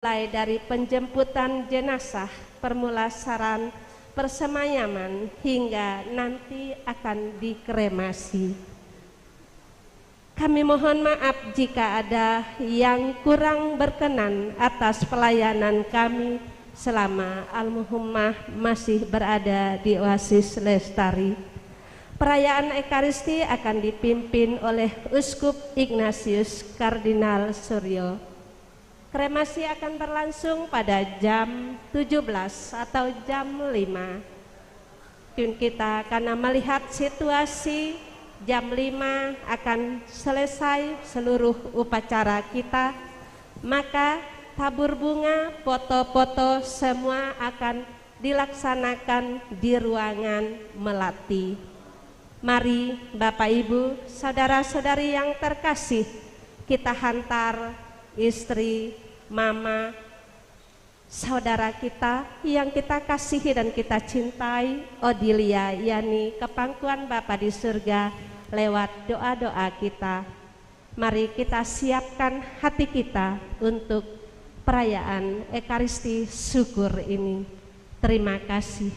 mulai dari penjemputan jenazah, permulasaran, persemayaman, hingga nanti akan dikremasi. Kami mohon maaf jika ada yang kurang berkenan atas pelayanan kami selama almarhumah masih berada di Oasis Lestari. Perayaan Ekaristi akan dipimpin oleh Uskup Ignatius Kardinal Suryo. Kremasi akan berlangsung pada jam 17 atau jam 5. Kita karena melihat situasi jam 5 akan selesai seluruh upacara kita, maka tabur bunga, foto-foto semua akan dilaksanakan di ruangan melati. Mari Bapak Ibu, saudara-saudari yang terkasih, kita hantar istri, mama, saudara kita yang kita kasihi dan kita cintai, Odilia Yani, ke pangkuan Bapa di surga lewat doa-doa kita. Mari kita siapkan hati kita untuk perayaan Ekaristi syukur ini. Terima kasih.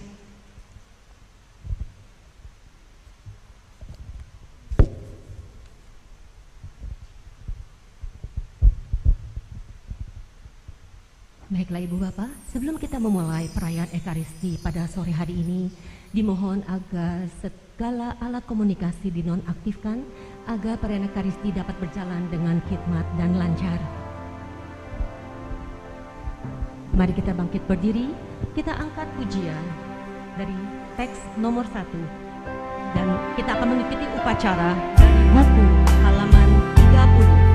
Baiklah Ibu Bapak, sebelum kita memulai perayaan Ekaristi pada sore hari ini, dimohon agar segala alat komunikasi dinonaktifkan agar perayaan Ekaristi dapat berjalan dengan khidmat dan lancar. Mari kita bangkit berdiri, kita angkat pujian dari teks nomor 1 dan kita akan mengikuti upacara dari buku halaman 30.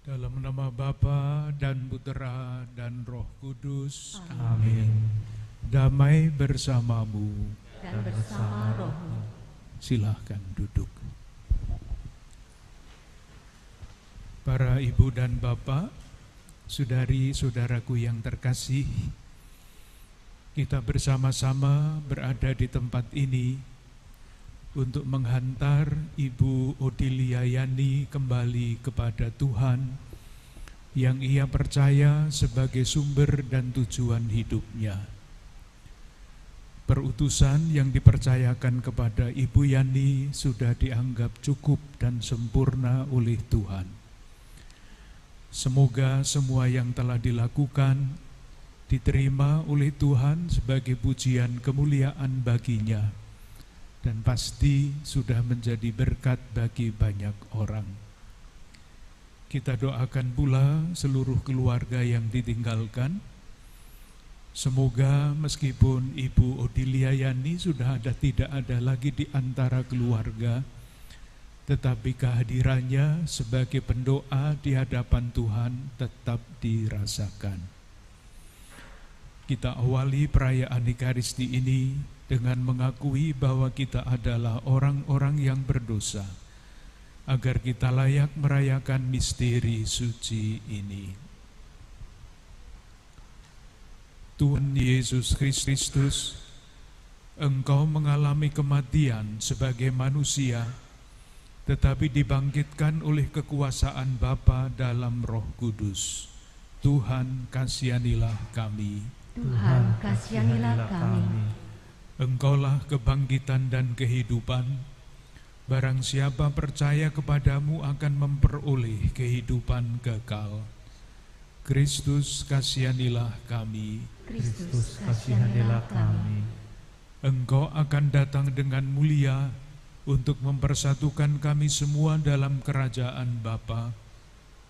Dalam nama Bapa dan Putera dan Roh Kudus. Amin. Damai bersamamu Dan bersama rohmu. Silahkan duduk. Para ibu dan bapak, saudari-saudaraku yang terkasih, kita bersama-sama berada di tempat ini untuk menghantar Ibu Odilia Yani kembali kepada Tuhan yang ia percaya sebagai sumber dan tujuan hidupnya. Perutusan yang dipercayakan kepada Ibu Yani sudah dianggap cukup dan sempurna oleh Tuhan. Semoga semua yang telah dilakukan diterima oleh Tuhan sebagai pujian kemuliaan baginya dan pasti sudah menjadi berkat bagi banyak orang. Kita doakan pula seluruh keluarga yang ditinggalkan. Semoga meskipun Ibu Odilia Yani sudah tidak ada lagi di antara keluarga, tetapi kehadirannya sebagai pendoa di hadapan Tuhan tetap dirasakan. Kita awali perayaan Ekaristi ini dengan mengakui bahwa kita adalah orang-orang yang berdosa, agar kita layak merayakan misteri suci ini. Tuhan Yesus Kristus, Engkau mengalami kematian sebagai manusia, tetapi dibangkitkan oleh kekuasaan Bapa dalam Roh Kudus. Tuhan, kasihanilah kami. Tuhan, kasihanilah kami. Engkaulah kebangkitan dan kehidupan. Barang siapa percaya kepadamu akan memperoleh kehidupan kekal. Kristus, kasihanilah kami. Kristus, kasihanilah kami. Engkau akan datang dengan mulia untuk mempersatukan kami semua dalam kerajaan Bapa.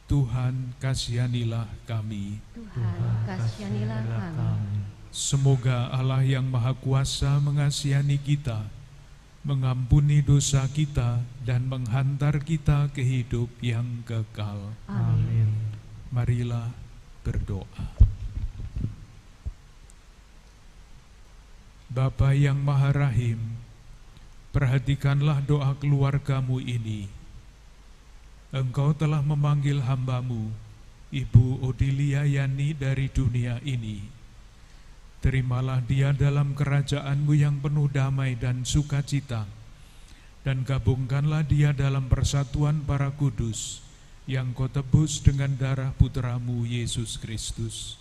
Tuhan, kasihanilah kami. Tuhan, kasihanilah kami. Semoga Allah yang Maha Kuasa mengasihani kita, mengampuni dosa kita, dan menghantar kita ke hidup yang kekal. Amin. Marilah berdoa. Bapa yang Maha Rahim, perhatikanlah doa keluargamu ini. Engkau telah memanggil hamba-Mu, Ibu Odilia Yani, dari dunia ini. Terimalah dia dalam kerajaan-Mu yang penuh damai dan sukacita, dan gabungkanlah dia dalam persatuan para kudus yang Kau tebus dengan darah Putra-Mu Yesus Kristus.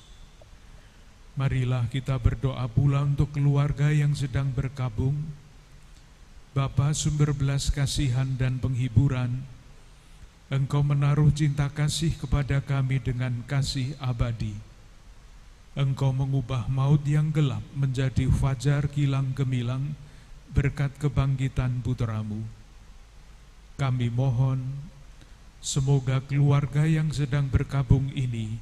Marilah kita berdoa pula untuk keluarga yang sedang berkabung. Bapa sumber belas kasihan dan penghiburan, Engkau menaruh cinta kasih kepada kami dengan kasih abadi. Engkau mengubah maut yang gelap menjadi fajar kilang gemilang berkat kebangkitan Putra-Mu. Kami mohon, semoga keluarga yang sedang berkabung ini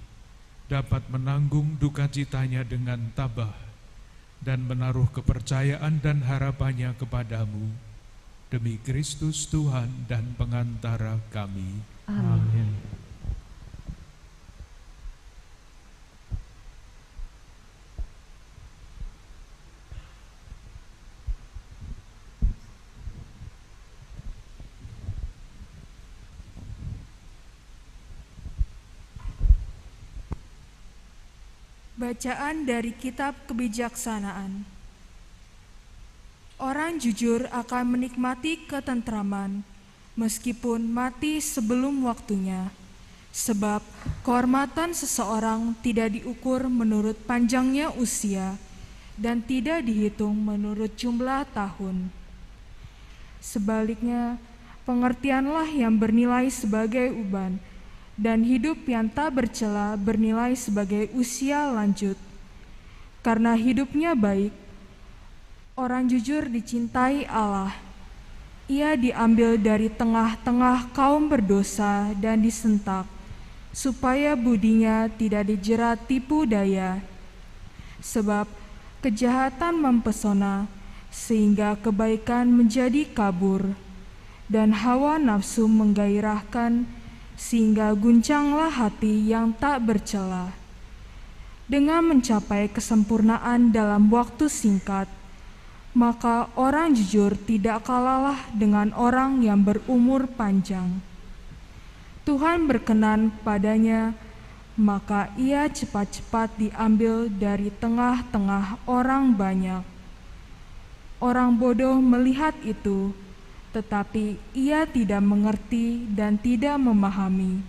dapat menanggung duka citanya dengan tabah dan menaruh kepercayaan dan harapannya kepadamu. Demi Kristus Tuhan dan pengantara kami. Amin. Bacaan dari Kitab Kebijaksanaan. Orang jujur akan menikmati ketentraman, meskipun mati sebelum waktunya, sebab kehormatan seseorang tidak diukur menurut panjangnya usia, dan tidak dihitung menurut jumlah tahun. Sebaliknya, pengertianlah yang bernilai sebagai uban, dan hidup yang tak bercela bernilai sebagai usia lanjut. Karena hidupnya baik, orang jujur dicintai Allah. Ia diambil dari tengah-tengah kaum berdosa dan disentak, supaya budinya tidak dijerat tipu daya. Sebab kejahatan mempesona, sehingga kebaikan menjadi kabur, dan hawa nafsu menggairahkan, sehingga guncanglah hati yang tak bercela. Dengan mencapai kesempurnaan dalam waktu singkat, maka orang jujur tidak kalahlah dengan orang yang berumur panjang. Tuhan berkenan padanya, maka ia cepat-cepat diambil dari tengah-tengah orang banyak. Orang bodoh melihat itu, tetapi ia tidak mengerti dan tidak memahami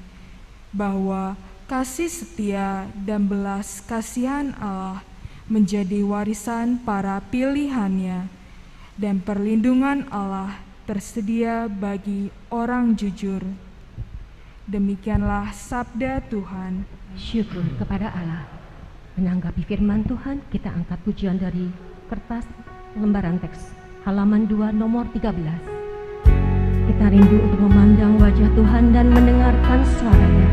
bahwa kasih setia dan belas kasihan Allah menjadi warisan para pilihannya, dan perlindungan Allah tersedia bagi orang jujur. Demikianlah sabda Tuhan. Syukur kepada Allah. Menanggapi firman Tuhan, kita angkat pujian dari kertas lembaran teks halaman 2 nomor 13. Kita rindu untuk memandang wajah Tuhan dan mendengarkan suaranya.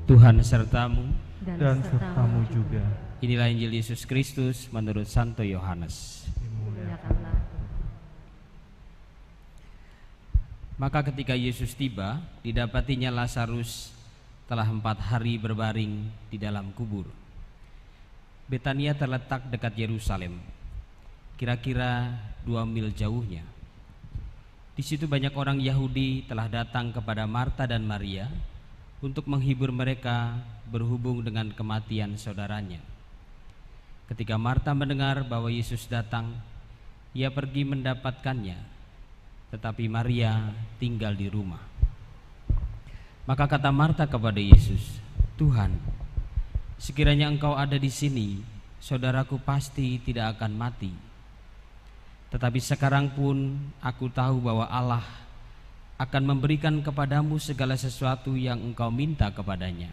Tuhan sertamu dan sertamu juga. Inilah Injil Yesus Kristus menurut Santo Yohanes. Maka ketika Yesus tiba, didapatinya Lazarus telah 4 hari berbaring di dalam kubur. Betania terletak dekat Yerusalem, kira-kira 2 mil jauhnya. Di situ banyak orang Yahudi telah datang kepada Marta dan Maria untuk menghibur mereka berhubung dengan kematian saudaranya. Ketika Marta mendengar bahwa Yesus datang, ia pergi mendapatkannya, tetapi Maria tinggal di rumah. Maka kata Marta kepada Yesus, "Tuhan, sekiranya Engkau ada di sini, saudaraku pasti tidak akan mati. Tetapi sekarang pun aku tahu bahwa Allah akan memberikan kepadamu segala sesuatu yang engkau minta kepadanya."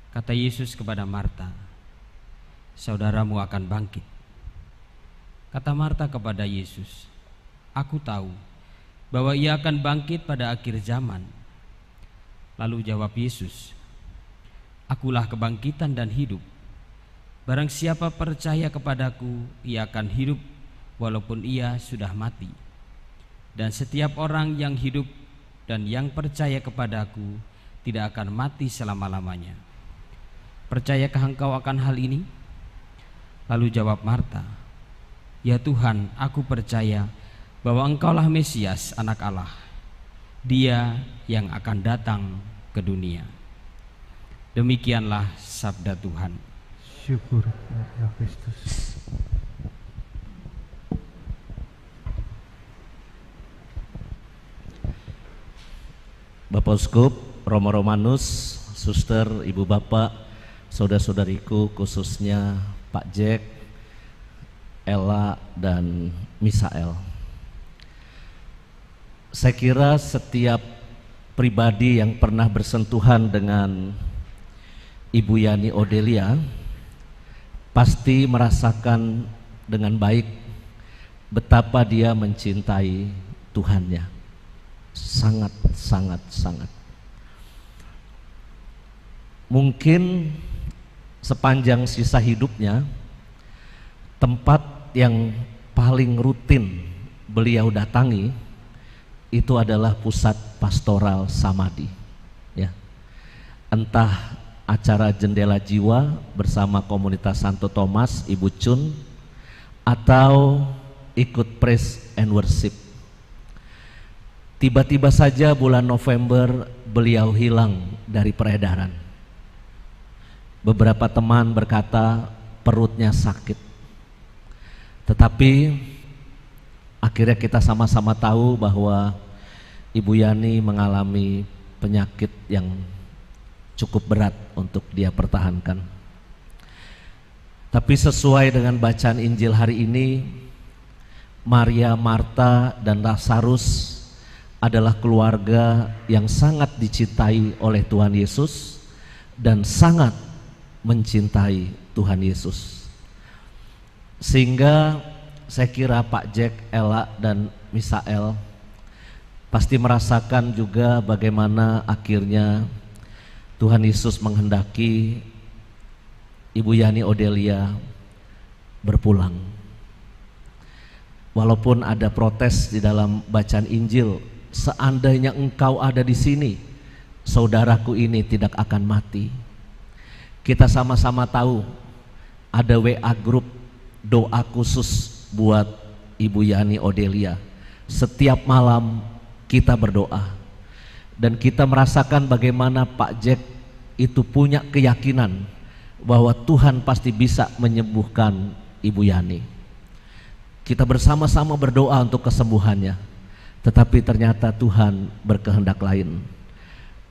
Kata Yesus kepada Marta, "Saudaramu akan bangkit." Kata Marta kepada Yesus, "Aku tahu bahwa ia akan bangkit pada akhir zaman." Lalu jawab Yesus, "Akulah kebangkitan dan hidup. Barang siapa percaya kepadaku, ia akan hidup walaupun ia sudah mati. Dan setiap orang yang hidup dan yang percaya kepadaku tidak akan mati selama-lamanya. Percayakah engkau akan hal ini?" Lalu jawab Marta, "Ya Tuhan, aku percaya bahwa Engkaulah Mesias, Anak Allah, Dia yang akan datang ke dunia." Demikianlah sabda Tuhan. Syukur kepada Kristus. Bapak Uskup, Romo Romanus, Suster, Ibu Bapak, saudara-saudariku, khususnya Pak Jack, Ella, dan Misael. Saya kira setiap pribadi yang pernah bersentuhan dengan Ibu Yani Odelia pasti merasakan dengan baik betapa dia mencintai Tuhannya. Sangat. mungkin sepanjang sisa hidupnya tempat yang paling rutin beliau datangi itu adalah pusat pastoral Samadhi, ya. Entah acara Jendela Jiwa bersama komunitas Santo Thomas, Ibu Chun, atau ikut praise and worship. Tiba-tiba saja bulan November beliau hilang dari peredaran. Beberapa teman berkata perutnya sakit. Tetapi akhirnya kita sama-sama tahu bahwa Ibu Yani mengalami penyakit yang cukup berat untuk dia pertahankan. Tapi sesuai dengan bacaan Injil hari ini, Maria, Marta, dan Lazarus adalah keluarga yang sangat dicintai oleh Tuhan Yesus dan sangat mencintai Tuhan Yesus. Sehingga saya kira Pak Jack, Ella, dan Misael pasti merasakan juga bagaimana akhirnya Tuhan Yesus menghendaki Ibu Yani Odelia berpulang. Walaupun ada protes di dalam bacaan Injil, seandainya engkau ada di sini, saudaraku ini tidak akan mati. Kita sama-sama tahu ada WA grup doa khusus buat Ibu Yani Odelia. Setiap malam kita berdoa dan kita merasakan bagaimana Pak Jack itu punya keyakinan bahwa Tuhan pasti bisa menyembuhkan Ibu Yani. Kita bersama-sama berdoa untuk kesembuhannya, tetapi ternyata Tuhan berkehendak lain.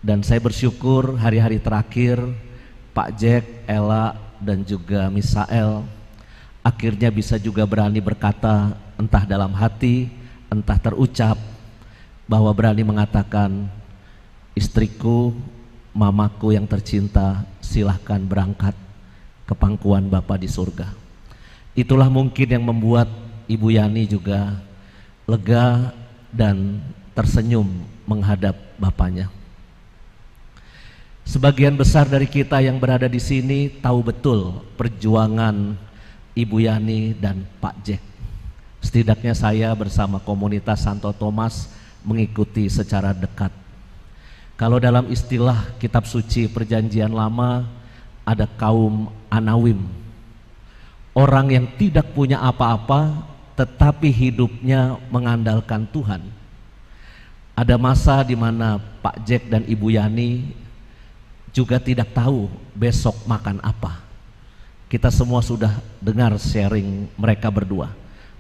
Dan saya bersyukur hari-hari terakhir Pak Jack, Ella, dan juga Misael akhirnya bisa juga berani berkata, entah dalam hati, entah terucap, bahwa berani mengatakan, istriku, mamaku yang tercinta, silahkan berangkat ke pangkuan Bapa di surga. Itulah mungkin yang membuat Ibu Yani juga lega dan tersenyum menghadap Bapaknya. Sebagian besar dari kita yang berada di sini tahu betul perjuangan Ibu Yani dan Pak Jack. Setidaknya saya bersama komunitas Santo Thomas mengikuti secara dekat. Kalau dalam istilah kitab suci Perjanjian Lama ada kaum Anawim, orang yang tidak punya apa-apa tetapi hidupnya mengandalkan Tuhan. Ada masa di mana Pak Jack dan Ibu Yani juga tidak tahu besok makan apa. Kita semua sudah dengar sharing mereka berdua.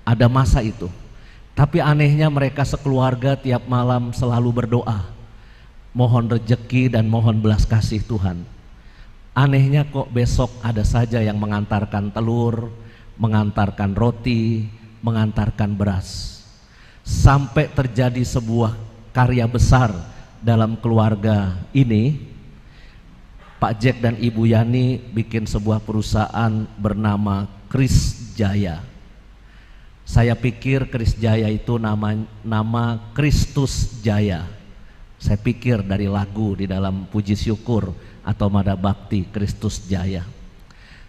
Ada masa itu. Tapi anehnya mereka sekeluarga tiap malam selalu berdoa, mohon rejeki dan mohon belas kasih Tuhan. Anehnya kok besok ada saja yang mengantarkan telur, mengantarkan roti, mengantarkan beras. Sampai terjadi sebuah karya besar dalam keluarga ini. Pak Jack dan Ibu Yani bikin sebuah perusahaan bernama Kris Jaya. Saya pikir Kris Jaya itu nama Kristus Jaya. Saya pikir dari lagu di dalam puji syukur atau Mada Bakti, Kristus Jaya.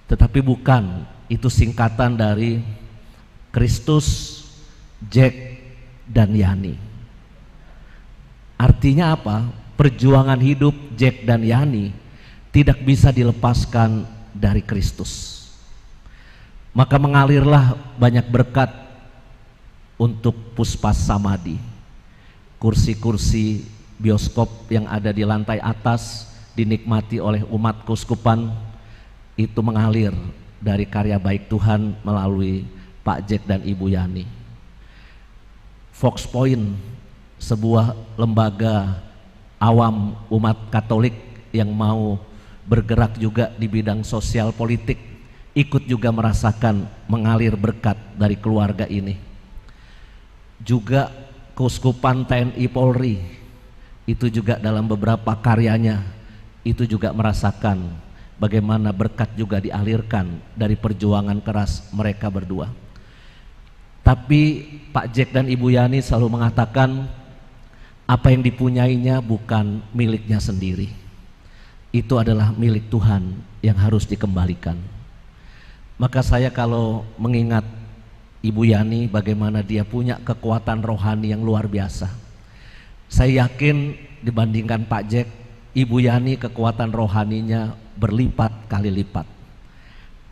Tetapi bukan, itu singkatan dari Kristus, Jack, dan Yani. Artinya apa? Perjuangan hidup Jack dan Yani tidak bisa dilepaskan dari Kristus. Maka mengalirlah banyak berkat untuk Puspas Samadhi. Kursi-kursi bioskop yang ada di lantai atas dinikmati oleh umat keuskupan, itu mengalir dari karya baik Tuhan melalui Pak Jack dan Ibu Yani. Fox Point, sebuah lembaga awam umat Katolik yang mau bergerak juga di bidang sosial politik, ikut juga merasakan mengalir berkat dari keluarga ini. Juga Keuskupan TNI Polri itu juga dalam beberapa karyanya itu juga merasakan bagaimana berkat juga dialirkan dari perjuangan keras mereka berdua. Tapi Pak Jack dan Ibu Yani selalu mengatakan apa yang dipunyainya bukan miliknya sendiri, itu adalah milik Tuhan yang harus dikembalikan. Maka saya kalau mengingat Ibu Yani, bagaimana dia punya kekuatan rohani yang luar biasa, saya yakin dibandingkan Pak Jack, Ibu Yani kekuatan rohaninya berlipat kali lipat.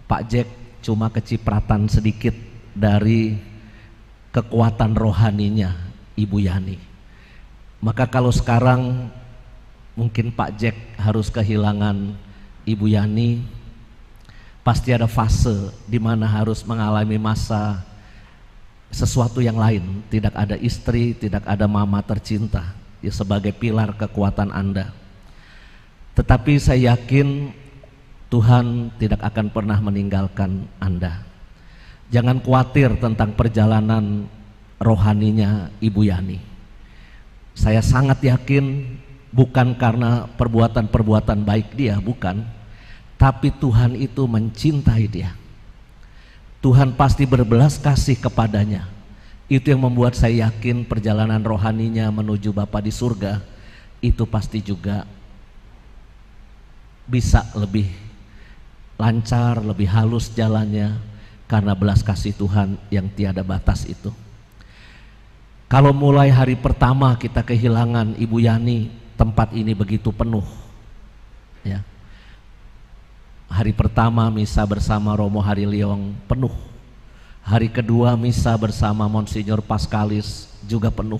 Pak Jack cuma kecipratan sedikit dari kekuatan rohaninya Ibu Yani. Maka kalau sekarang mungkin Pak Jack harus kehilangan Ibu Yani, pasti ada fase di mana harus mengalami masa sesuatu yang lain. Tidak ada istri, tidak ada mama tercinta ya, sebagai pilar kekuatan Anda. Tetapi saya yakin Tuhan tidak akan pernah meninggalkan Anda. Jangan khawatir tentang perjalanan rohaninya Ibu Yani. Saya sangat yakin bukan karena perbuatan-perbuatan baik dia, bukan. Tapi Tuhan itu mencintai dia. Tuhan pasti berbelas kasih kepadanya. Itu yang membuat saya yakin perjalanan rohaninya menuju Bapa di surga itu pasti juga bisa lebih lancar, lebih halus jalannya karena belas kasih Tuhan yang tiada batas itu. Kalau mulai hari pertama kita kehilangan Ibu Yani, tempat ini begitu penuh ya. Hari pertama misa bersama Romo Hariliong penuh. Hari kedua misa bersama Monsinyur Paskalis juga penuh.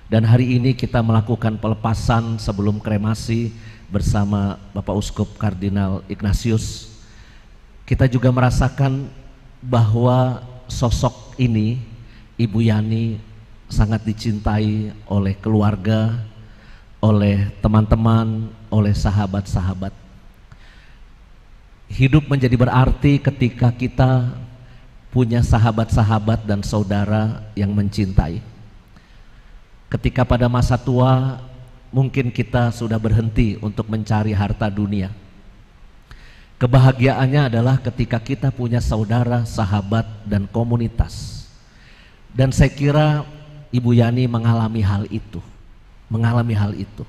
Dan hari ini kita melakukan pelepasan sebelum kremasi bersama Bapak Uskup Kardinal Ignatius. Kita juga merasakan bahwa sosok ini, Ibu Yani, sangat dicintai oleh keluarga, oleh teman-teman, oleh sahabat-sahabat. Hidup menjadi berarti ketika kita punya sahabat-sahabat dan saudara yang mencintai. Ketika pada masa tua mungkin kita sudah berhenti untuk mencari harta dunia. Kebahagiaannya adalah ketika kita punya saudara, sahabat, dan komunitas. Dan saya kira Ibu Yani mengalami hal itu. Mengalami hal itu.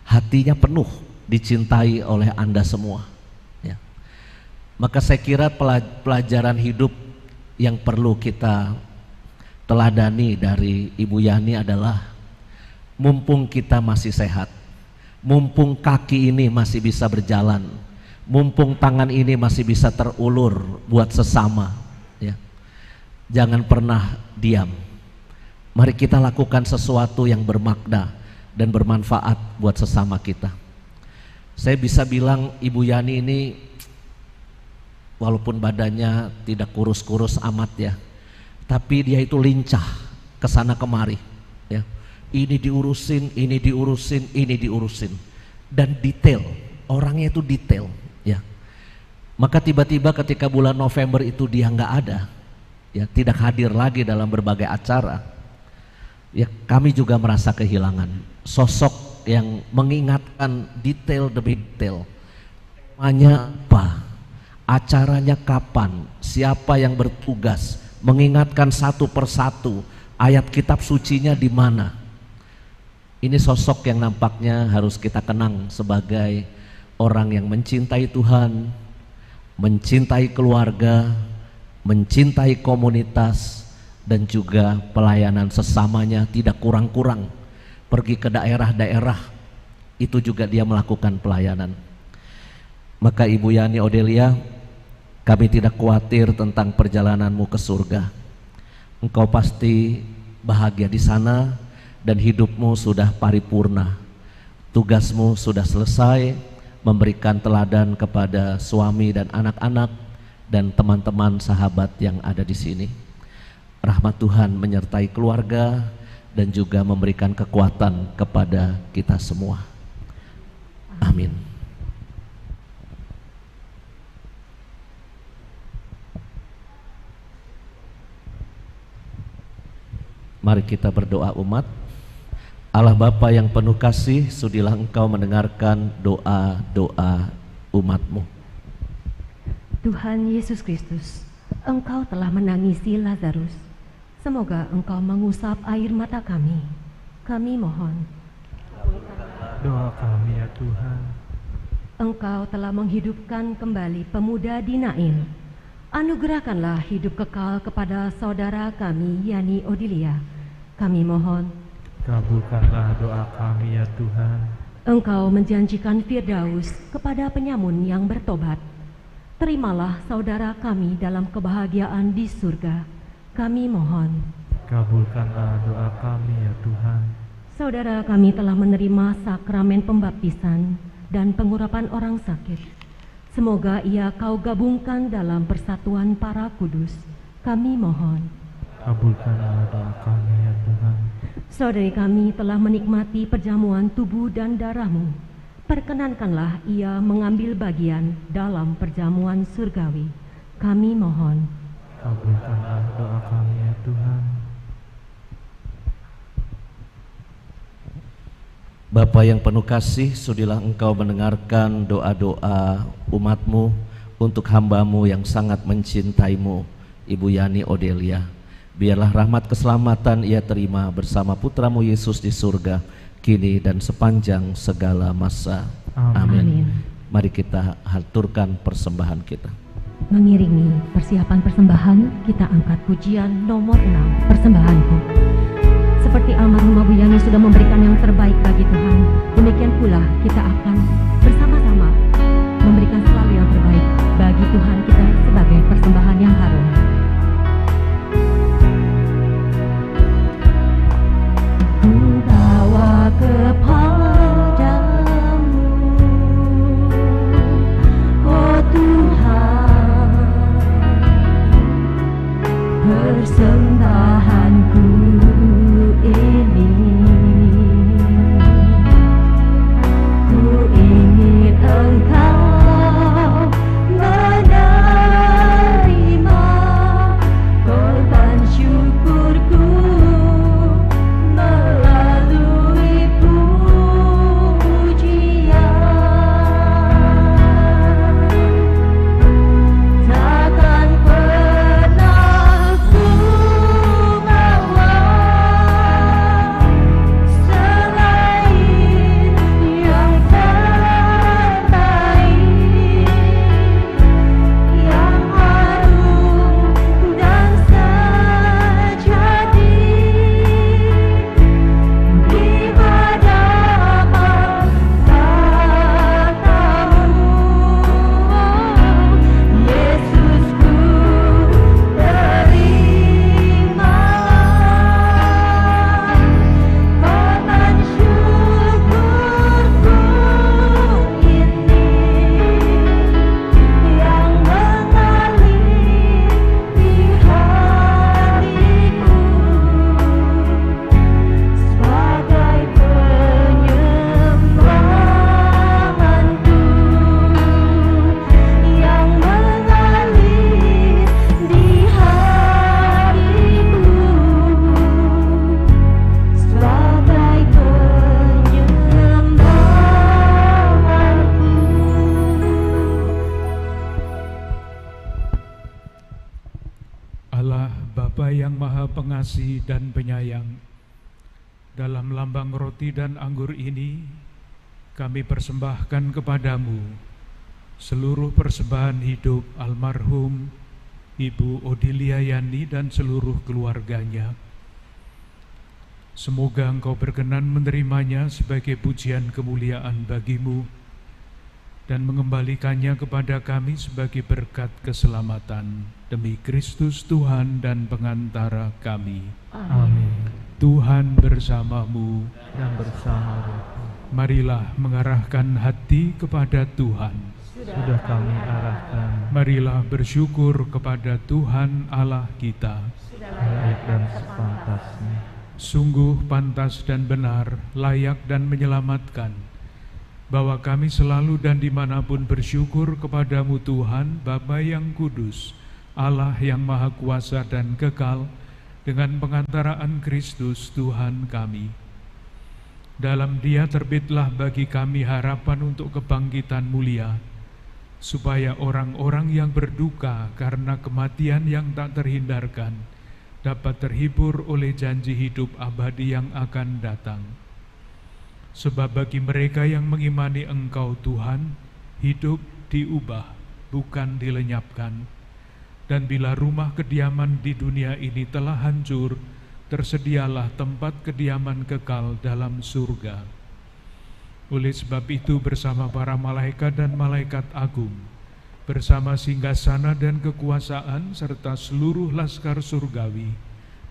Hatinya penuh dicintai oleh Anda semua. Ya. Maka saya kira pelajaran hidup yang perlu kita teladani dari Ibu Yani adalah mumpung kita masih sehat, mumpung kaki ini masih bisa berjalan, mumpung tangan ini masih bisa terulur buat sesama, ya. Jangan pernah diam. Mari kita lakukan sesuatu yang bermakna dan bermanfaat buat sesama kita. Saya bisa bilang Ibu Yani ini walaupun badannya tidak kurus-kurus amat ya, tapi dia itu lincah kesana kemari, ya. Ini diurusin, ini diurusin, ini diurusin, dan detail. Orangnya itu detail, ya. Maka tiba-tiba ketika bulan November itu dia nggak ada, ya, tidak hadir lagi dalam berbagai acara. Ya, kami juga merasa kehilangan sosok yang mengingatkan detail demi detail. Temanya apa? Acaranya kapan? Siapa yang bertugas? Mengingatkan satu persatu ayat kitab sucinya di mana. Ini sosok yang nampaknya harus kita kenang sebagai orang yang mencintai Tuhan, mencintai keluarga, mencintai komunitas, dan juga pelayanan sesamanya tidak kurang-kurang. Pergi ke daerah-daerah, itu juga dia melakukan pelayanan. Maka Ibu Yani Odelia, kami tidak khawatir tentang perjalananmu ke surga. Engkau pasti bahagia di sana dan hidupmu sudah paripurna. Tugasmu sudah selesai, memberikan teladan kepada suami dan anak-anak dan teman-teman sahabat yang ada di sini. Rahmat Tuhan menyertai keluarga dan juga memberikan kekuatan kepada kita semua. Amin. Mari kita berdoa umat. Allah Bapa yang penuh kasih, sudilah Engkau mendengarkan doa-doa umat-Mu. Tuhan Yesus Kristus, Engkau telah menangisi Lazarus. Semoga Engkau mengusap air mata kami. Kami mohon. Doa kami ya Tuhan. Engkau telah menghidupkan kembali pemuda di Nain. Anugerahkanlah hidup kekal kepada saudara kami, Yani Odilia. Kami mohon, Kabulkanlah doa kami ya Tuhan. Engkau menjanjikan Firdaus kepada penyamun yang bertobat. Terimalah saudara kami dalam kebahagiaan di surga. Kami mohon, Kabulkanlah doa kami ya Tuhan. saudara kami telah menerima sakramen pembaptisan dan pengurapan orang sakit. Semoga ia kau gabungkan dalam persatuan para kudus. Kami mohon, Kabulkanlah doa kami ya Tuhan. saudari kami telah menikmati perjamuan tubuh dan darah-Mu. Perkenankanlah ia mengambil bagian dalam perjamuan surgawi. Kami mohon, Kabulkanlah doa kami ya Tuhan. Bapa yang penuh kasih, sudilah Engkau mendengarkan doa-doa umat-Mu untuk hamba-Mu yang sangat mencintai-Mu, Ibu Yani Odelia. Biarlah rahmat keselamatan ia terima bersama putra-Mu Yesus di surga, kini dan sepanjang segala masa. Amin. Mari kita haturkan persembahan kita. mengiringi persiapan persembahan, kita angkat pujian nomor 6, Persembahanku. Seperti almarhum Bu Yani sudah memberikan yang terbaik bagi Tuhan, demikian pula kita akan bersama-sama memberikan selalu yang terbaik bagi Tuhan kita sebagai persembahan yang harum. Ku bawa kepadamu, oh Tuhan, persembahanku ini. Ku ingin Engkau menerima korban syukurku melalui pujian. Takkan pernah ku bawa selain yang terbaik, yang harum dan sejati di hadapan Katamu, Yesusku, terimalah korban syukurku ini yang mengalir di hatiku sebagai penyembahanku yang mengalir di hatiku sebagai penyembahanku. Allah Bapa yang Maha Pengasih dan Penyayang, dalam lambang roti dan anggur ini kami persembahkan kepadamu seluruh persembahan hidup almarhum Ibu Odilia Yani dan seluruh keluarganya. Semoga Engkau berkenan menerimanya sebagai pujian kemuliaan bagimu dan mengembalikannya kepada kami sebagai berkat keselamatan demi Kristus Tuhan dan pengantara kami. Amin. Tuhan bersamamu. Dan bersama rohmu. Marilah mengarahkan hati kepada Tuhan. Sudah kami arahkan. Marilah bersyukur kepada Tuhan Allah kita. Baik dan sepantasnya. Sungguh pantas dan benar, layak dan menyelamatkan, bahwa kami selalu dan dimanapun bersyukur kepadamu Tuhan, Bapa yang kudus, Allah yang maha kuasa dan kekal, dengan pengantaraan Kristus Tuhan kami. Dalam Dia terbitlah bagi kami harapan untuk kebangkitan mulia, supaya orang-orang yang berduka karena kematian yang tak terhindarkan dapat terhibur oleh janji hidup abadi yang akan datang. Sebab bagi mereka yang mengimani Engkau Tuhan, hidup diubah, bukan dilenyapkan. Dan bila rumah kediaman di dunia ini telah hancur, tersedialah tempat kediaman kekal dalam surga. Oleh sebab itu bersama para malaikat dan malaikat agung, bersama singgasana dan kekuasaan serta seluruh laskar surgawi,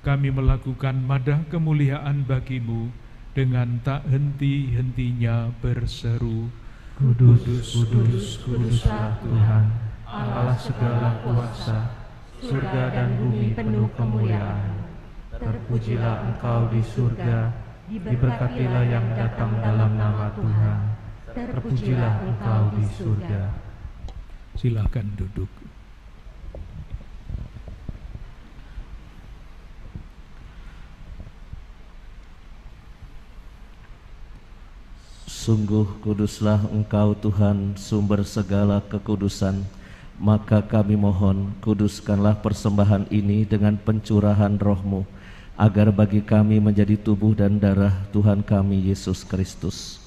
kami melakukan madah kemuliaan bagimu dengan tak henti-hentinya berseru, Kudus, kudus, kuduslah Tuhan, Allah segala kuasa, surga dan bumi penuh kemuliaan. Terpujilah Engkau di surga, diberkatilah yang datang dalam nama Tuhan. Terpujilah Engkau di surga. Silakan duduk. Sungguh kuduslah Engkau Tuhan, sumber segala kekudusan. Maka kami mohon, kuduskanlah persembahan ini dengan pencurahan roh-Mu, agar bagi kami menjadi tubuh dan darah Tuhan kami Yesus Kristus.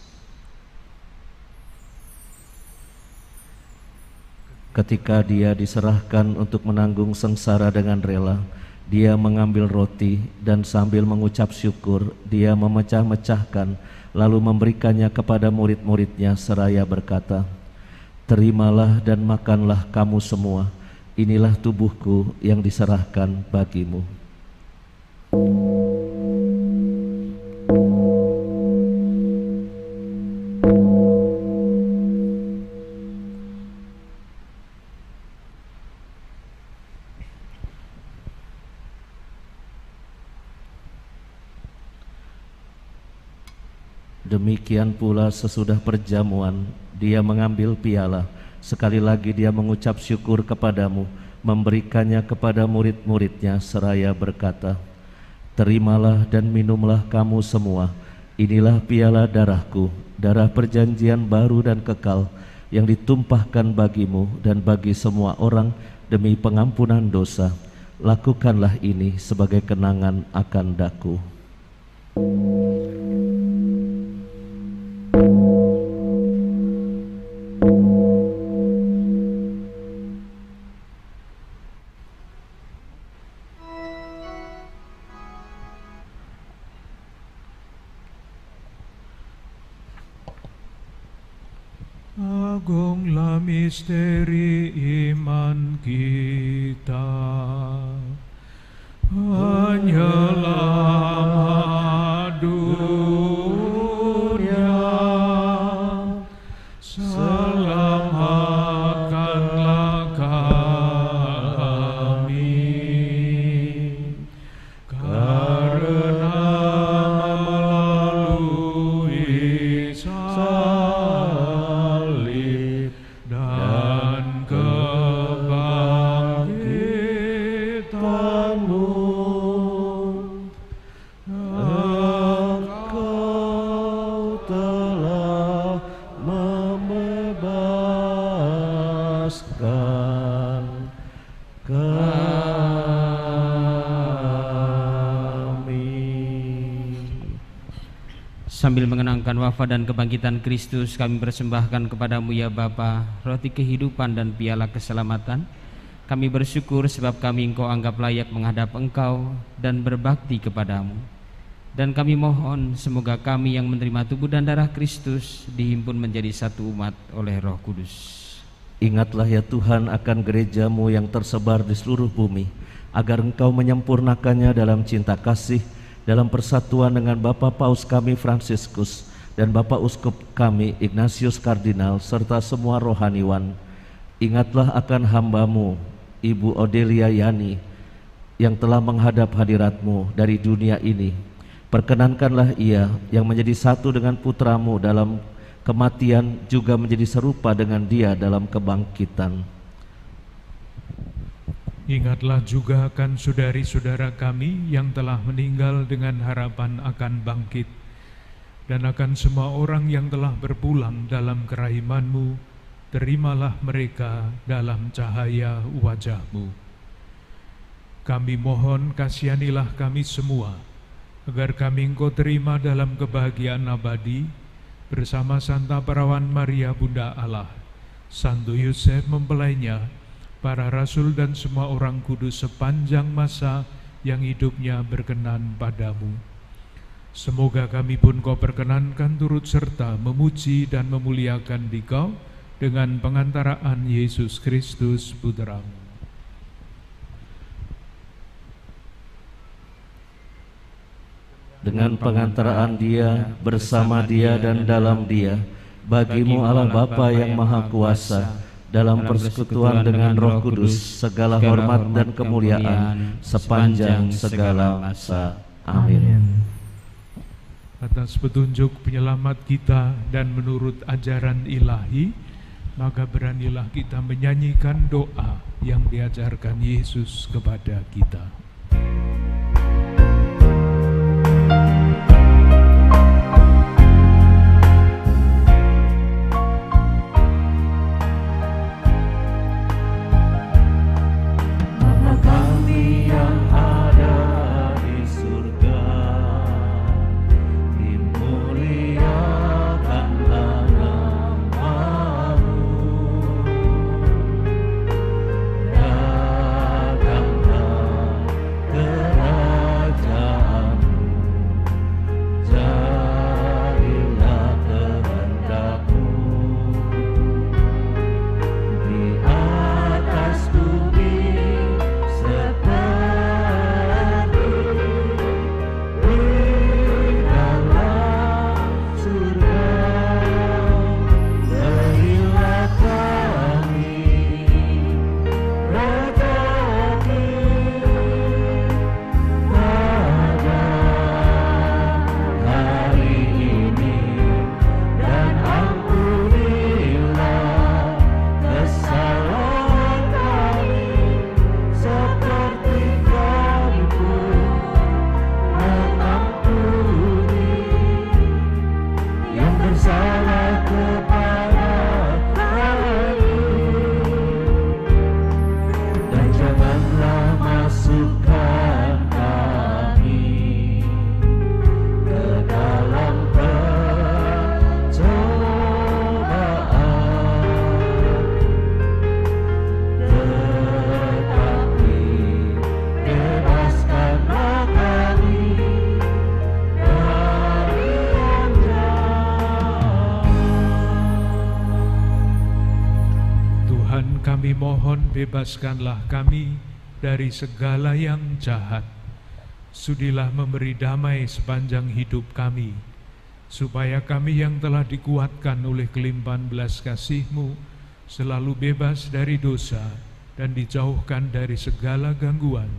Ketika Dia diserahkan untuk menanggung sengsara dengan rela, Dia mengambil roti dan sambil mengucap syukur, Dia memecah-mecahkan, lalu memberikannya kepada murid-muridnya seraya berkata, "Terimalah dan makanlah kamu semua, inilah tubuhku yang diserahkan bagimu." Demikian pula sesudah perjamuan, Dia mengambil piala, sekali lagi Dia mengucap syukur kepadamu, memberikannya kepada murid-muridnya seraya berkata, "Terimalah dan minumlah kamu semua, inilah piala darahku, darah perjanjian baru dan kekal, yang ditumpahkan bagimu dan bagi semua orang demi pengampunan dosa. Lakukanlah ini sebagai kenangan akan daku." Agunglah misteri iman kita, penyelamat dunia, selamatkanlah kami, karena melalui salib dan kebangkitan-Mu, Engkau telah membebaskan kami. Sambil mengenangkan wafat dan kebangkitan Kristus, kami persembahkan kepadamu ya Bapa, roti kehidupan dan piala keselamatan. Kami bersyukur sebab kami Engkau anggap layak menghadap Engkau dan berbakti kepadamu. Dan kami mohon semoga kami yang menerima tubuh dan darah Kristus dihimpun menjadi satu umat oleh Roh Kudus. Ingatlah ya Tuhan akan gereja-Mu yang tersebar di seluruh bumi, agar Engkau menyempurnakannya dalam cinta kasih, dalam persatuan dengan Bapak Paus kami Fransiskus dan Bapak Uskup kami Ignatius Kardinal serta semua rohaniwan. Ingatlah akan hamba-Mu Ibu Odelia Yani yang telah menghadap hadirat-Mu dari dunia ini. Perkenankanlah ia yang menjadi satu dengan putra-Mu dalam kematian juga menjadi serupa dengan Dia dalam kebangkitan. Ingatlah juga akan saudari-saudara kami yang telah meninggal dengan harapan akan bangkit, dan akan semua orang yang telah berpulang dalam kerahiman-Mu. Terimalah mereka dalam cahaya wajah-Mu. Kami mohon kasihanilah kami semua, agar kami Engkau terima dalam kebahagiaan abadi bersama Santa Perawan Maria Bunda Allah, Santo Yosef mempelainya, para rasul dan semua orang kudus sepanjang masa yang hidupnya berkenan padamu. Semoga kami pun Kau perkenankan turut serta memuji dan memuliakan Dikau dengan pengantaraan Yesus Kristus Putra-Mu. Dengan pengantaraan Dia, bersama Dia dan dalam Dia, bagimu Allah Bapa yang Maha Kuasa, dalam persekutuan dengan Roh Kudus, segala hormat dan kemuliaan sepanjang segala masa. Amin. Atas petunjuk penyelamat kita dan menurut ajaran ilahi, maka beranilah kita menyanyikan doa yang diajarkan Yesus kepada kita. Bebaskanlah kami dari segala yang jahat. Sudilah memberi damai sepanjang hidup kami, supaya kami yang telah dikuatkan oleh kelimpahan belas kasih-Mu selalu bebas dari dosa dan dijauhkan dari segala gangguan,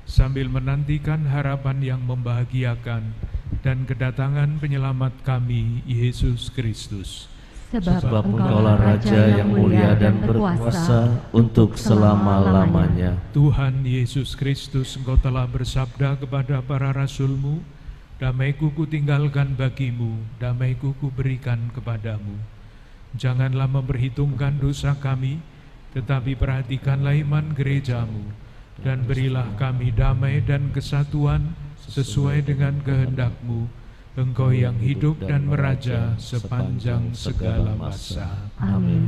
sambil menantikan harapan yang membahagiakan dan kedatangan penyelamat kami, Yesus Kristus. Sebab Engkaulah Raja yang mulia dan berkuasa untuk selama-lamanya. Tuhan Yesus Kristus, Engkau telah bersabda kepada para rasul-Mu, damai-Ku kutinggalkan bagimu, damai-Ku kuberikan kepadamu. Janganlah memperhitungkan dosa kami, tetapi perhatikanlah iman gereja-Mu, dan berilah kami damai dan kesatuan sesuai dengan kehendak-Mu, Engkau yang hidup dan meraja sepanjang segala masa. Amin.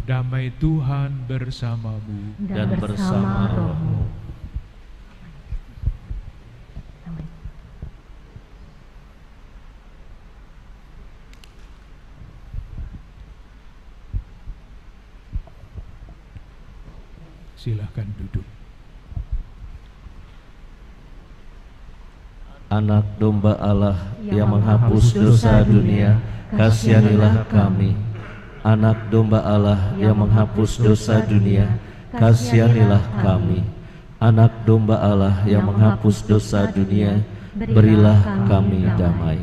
Damai Tuhan bersamamu dan bersama rohmu. Silakan duduk. Anak domba Allah yang menghapus dosa dunia, kasihanilah kami. Anak domba Allah yang menghapus dosa dunia, kasihanilah kami. Anak domba Allah yang menghapus dosa dunia, berilah kami damai.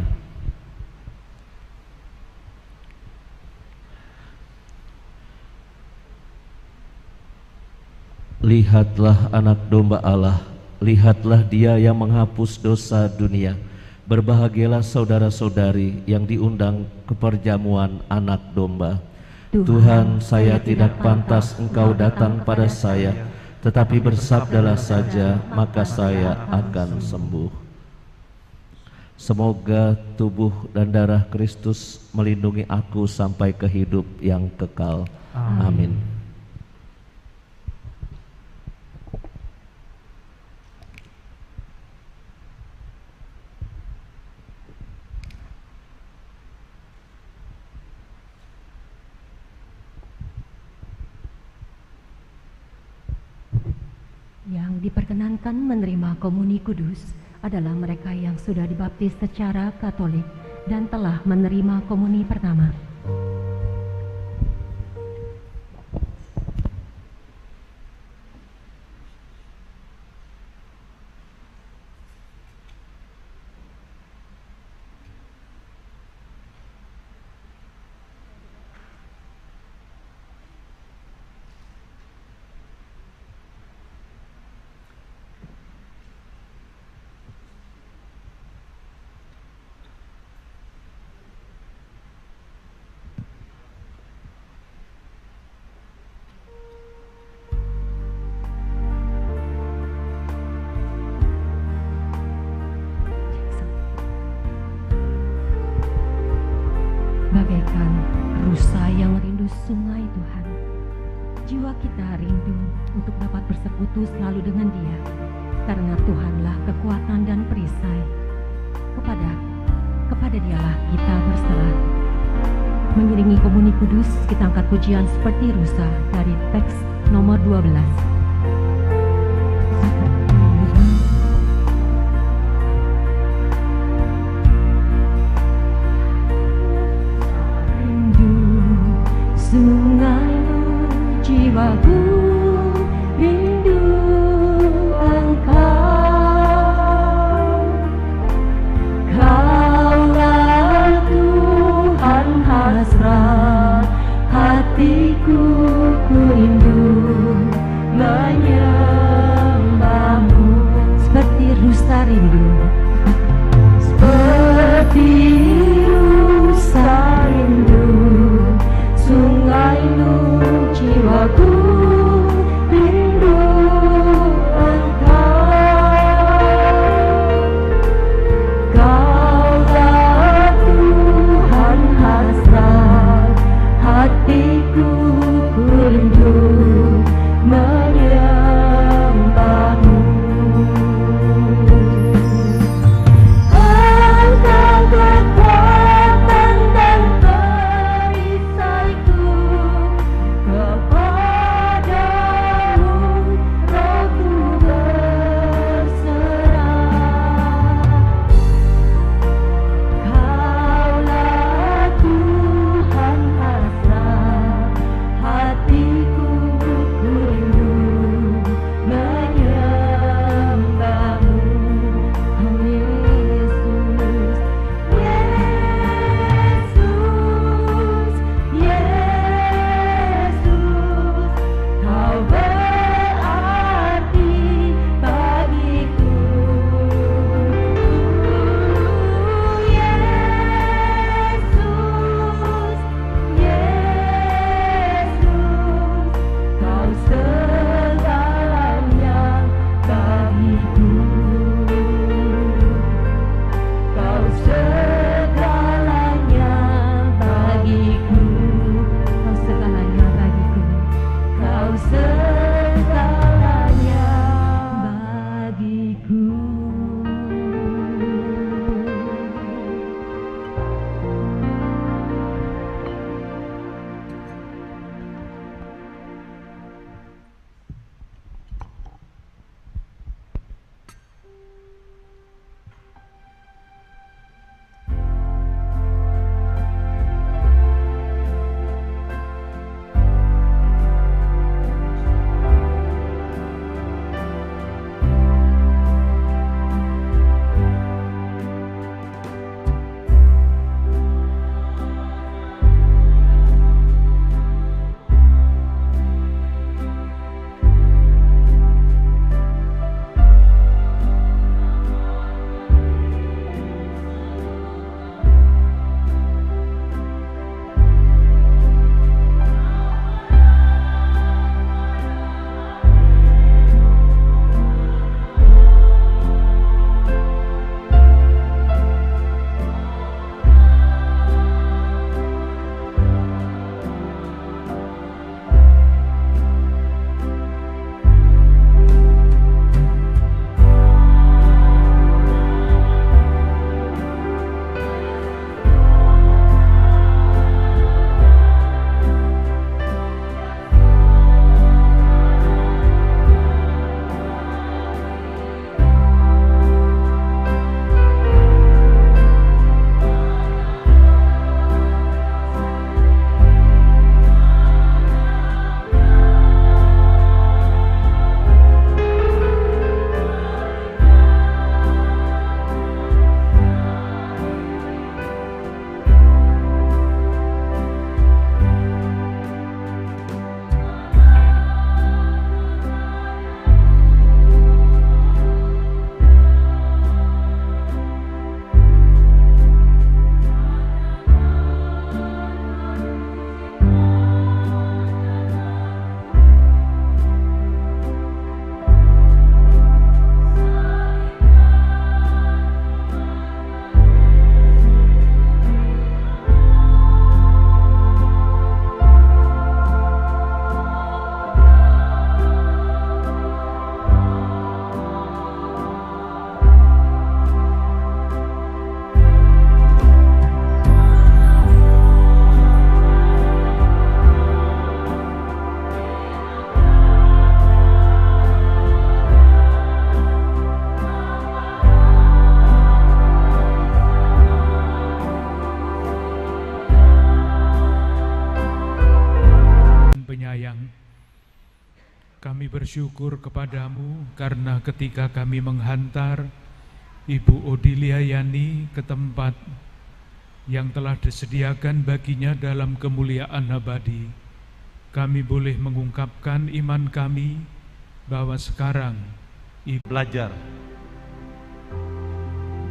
Lihatlah anak domba Allah, lihatlah Dia yang menghapus dosa dunia. Berbahagialah saudara-saudari yang diundang ke perjamuan anak domba. Tuhan, saya tidak pantas Engkau datang pada saya, tetapi bersabdalah saja, maka saya akan sembuh. Semoga tubuh dan darah Kristus melindungi aku sampai ke hidup yang kekal. Amin. Yang diperkenankan menerima komuni kudus adalah mereka yang sudah dibaptis secara Katolik dan telah menerima komuni pertama. Bagaikan rusa yang rindu sungai Tuhan, jiwa kita rindu untuk dapat bersekutu selalu dengan Dia, karena Tuhanlah kekuatan dan perisai. Kepada Dialah kita berserah. Mengiringi komuni kudus, kita angkat pujian seperti rusa dari teks nomor 12. Sungaimu jiwaku rindu Engkau, Kaulah Tuhan hasrat hatiku, ku rindu Kami bersyukur kepadamu karena ketika kami menghantar Ibu Odilia Yani ke tempat yang telah disediakan baginya dalam kemuliaan abadi, kami boleh mengungkapkan iman kami bahwa sekarang belajar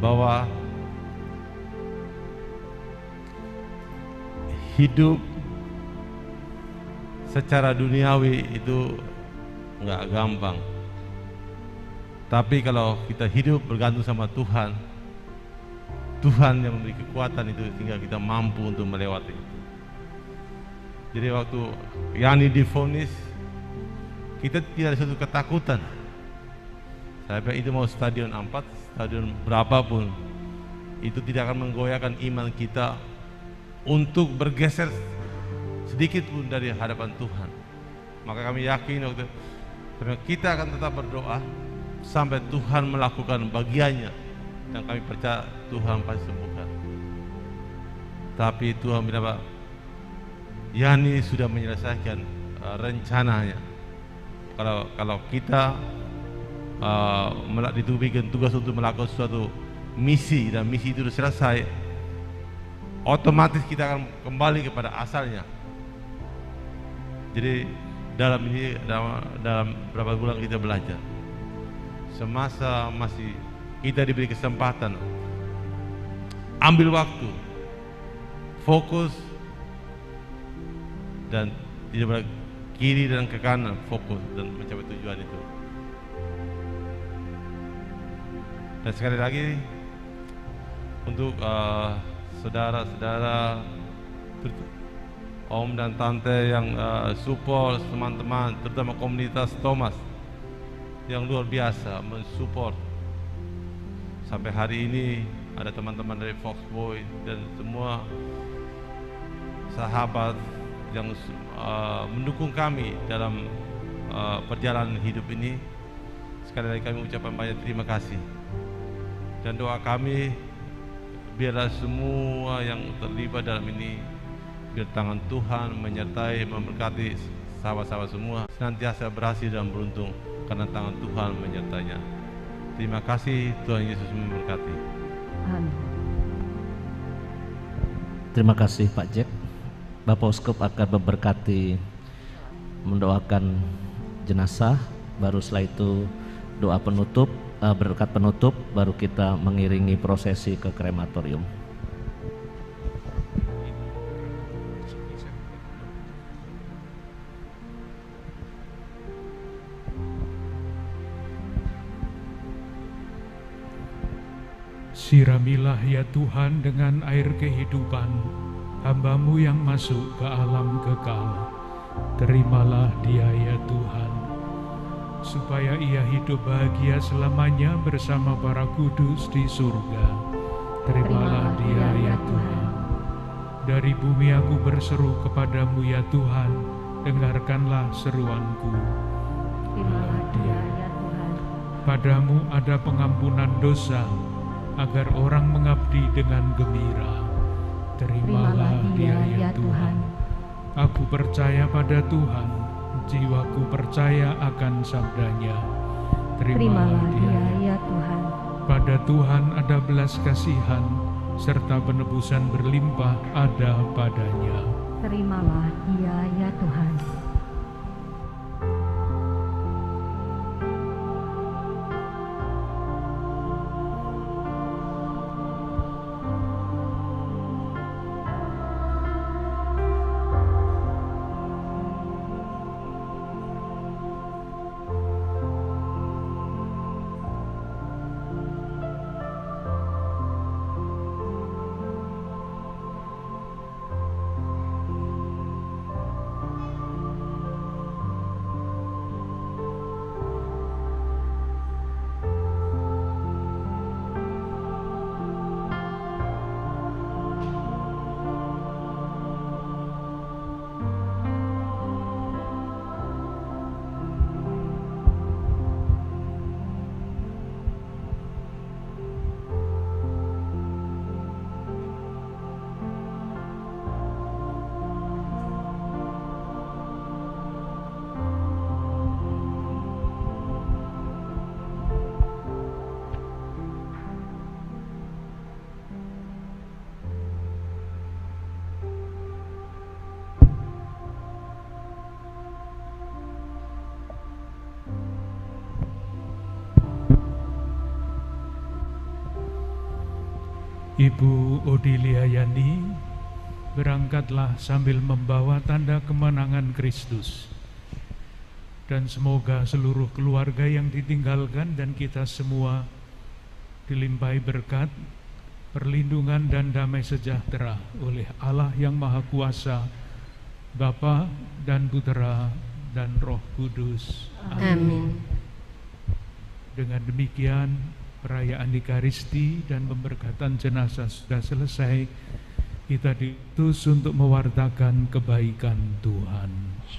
bahwa hidup secara duniawi itu nggak gampang, tapi kalau kita hidup bergantung sama Tuhan, Tuhan yang memberi kekuatan itu sehingga kita mampu untuk melewati itu. Jadi waktu Yani divonis, kita tidak ada suatu ketakutan. Saya bilang itu mau stadion 4, stadion berapapun, itu tidak akan menggoyahkan iman kita untuk bergeser sedikit pun dari hadapan Tuhan. Maka kami yakin waktu karena kita akan tetap berdoa sampai Tuhan melakukan bagiannya, dan kami percaya Tuhan pasti sembuhkan. Tapi Tuhan bilang, Yani sudah menyelesaikan rencananya. Kalau kita ditubikan tugas untuk melakukan suatu misi dan misi itu sudah selesai, otomatis kita akan kembali kepada asalnya. Jadi dalam berapa bulan kita belajar, semasa masih kita diberi kesempatan, ambil waktu, fokus, dan tidak bergerak kiri dan ke kanan, fokus dan mencapai tujuan itu. Dan sekali lagi untuk saudara-saudara, om dan tante yang support, teman-teman, terutama komunitas Thomas yang luar biasa mensupport. Sampai hari ini ada teman-teman dari Foxboy dan semua sahabat yang mendukung kami dalam perjalanan hidup ini. Sekali lagi kami ucapkan banyak terima kasih, dan doa kami biarlah semua yang terlibat dalam ini, biar tangan Tuhan menyertai, memberkati sahabat-sahabat semua senantiasa berhasil dan beruntung karena tangan Tuhan menyertainya. Terima kasih, Tuhan Yesus memberkati. Amin. Terima kasih Pak Jack. Bapak Uskup akan memberkati, mendoakan jenazah, baru setelah itu doa penutup, berkat penutup, baru kita mengiringi prosesi ke krematorium. Siramilah ya Tuhan dengan air kehidupan hamba-Mu yang masuk ke alam kekal. Terimalah dia ya Tuhan, supaya ia hidup bahagia selamanya bersama para kudus di surga. Terimalah dia ya Tuhan. Dari bumi aku berseru kepadamu ya Tuhan, dengarkanlah seruanku. Terimalah dia ya Tuhan. Padamu ada pengampunan dosa, agar orang mengabdi dengan gembira. Terimalah dia ya Tuhan. Aku percaya pada Tuhan, jiwaku percaya akan sabdanya. Terimalah dia ya Tuhan. Pada Tuhan ada belas kasihan, serta penebusan berlimpah ada padanya. Terimalah dia ya Tuhan. Ibu Odilia Yani, berangkatlah sambil membawa tanda kemenangan Kristus. Dan semoga seluruh keluarga yang ditinggalkan dan kita semua dilimpahi berkat, perlindungan dan damai sejahtera oleh Allah yang Maha Kuasa, Bapa dan Putera dan Roh Kudus. Amin. Dengan demikian, perayaan Ekaristi dan pemberkatan jenazah sudah selesai. Kita diutus untuk mewartakan kebaikan Tuhan.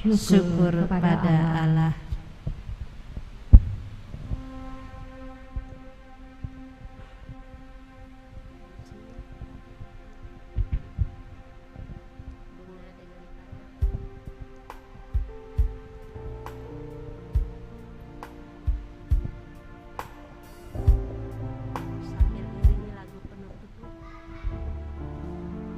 Syukur pada Allah.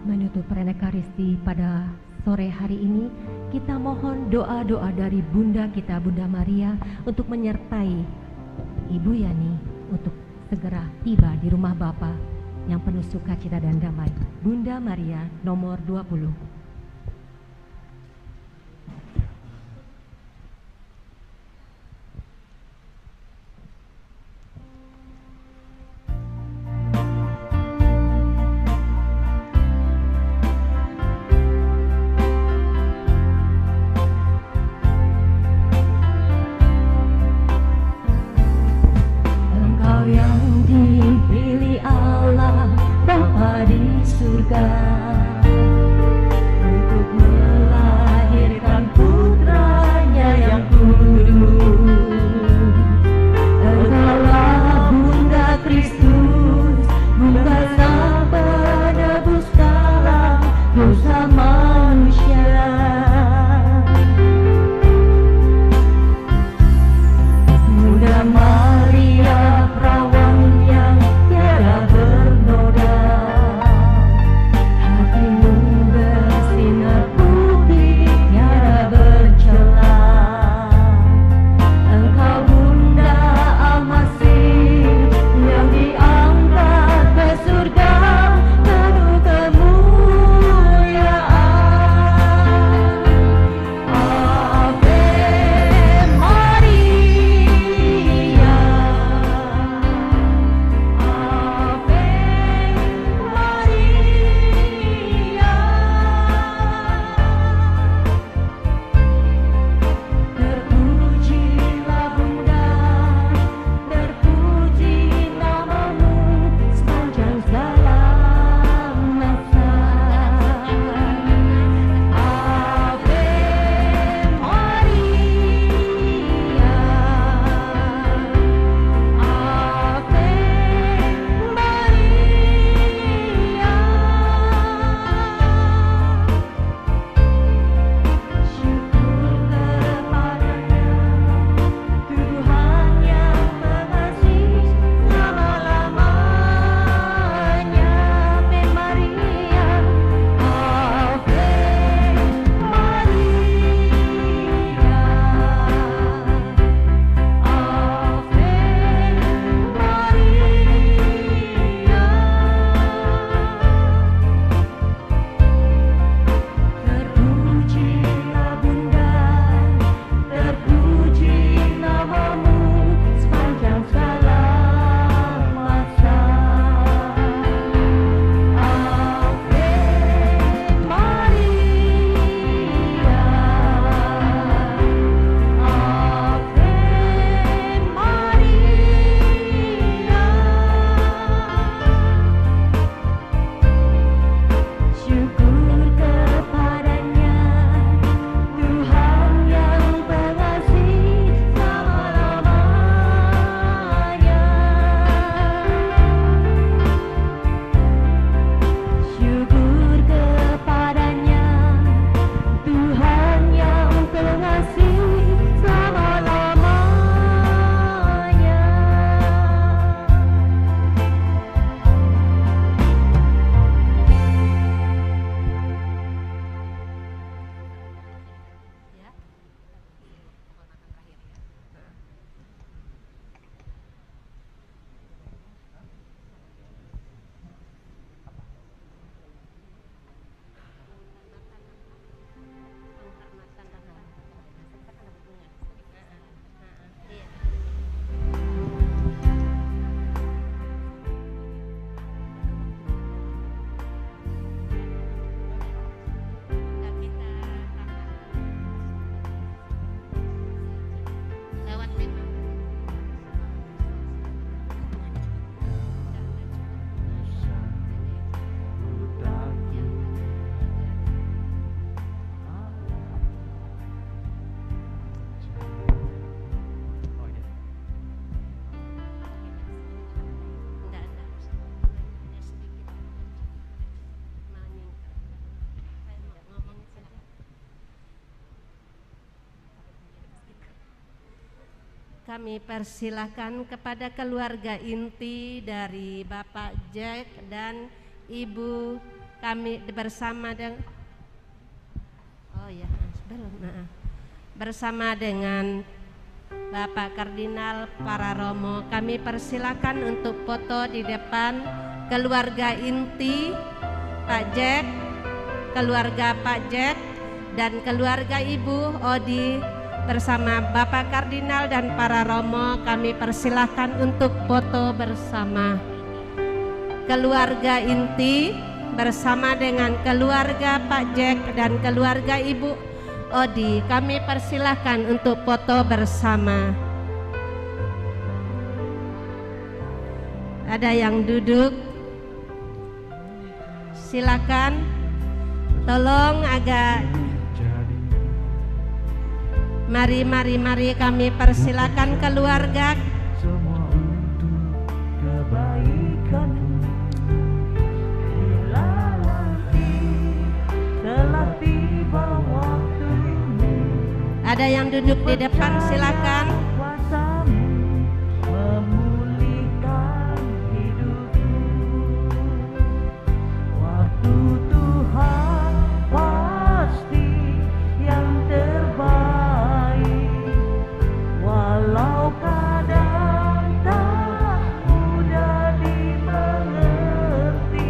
Menutup perayaan Ekaristi pada sore hari ini, kita mohon doa-doa dari Bunda kita, Bunda Maria, untuk menyertai Ibu Yani untuk segera tiba di rumah Bapa yang penuh sukacita dan damai. Bunda Maria nomor 20. Hati kami persilahkan kepada keluarga inti dari Bapak Jack dan Ibu kami bersama dengan bersama dengan Bapak Kardinal Pararomo. Kami persilakan untuk foto di depan keluarga inti Pak Jack, keluarga Pak Jack dan keluarga Ibu Odi bersama Bapak Kardinal dan Pararomo. Kami persilahkan untuk foto bersama. Keluarga inti bersama dengan keluarga Pak Jack dan keluarga Ibu Odi, kami persilahkan untuk foto bersama. Ada yang duduk? Silakan. Tolong agak. Mari kami persilahkan keluarga. Semua untuk kebaikan. Bila nanti telah tiba waktumu. Ada yang duduk di depan, silakan. Kuasamu memulihkan hidupku. Waktu Tuhan pasti yang terbaik. Walau kadang tak mudah dimengerti,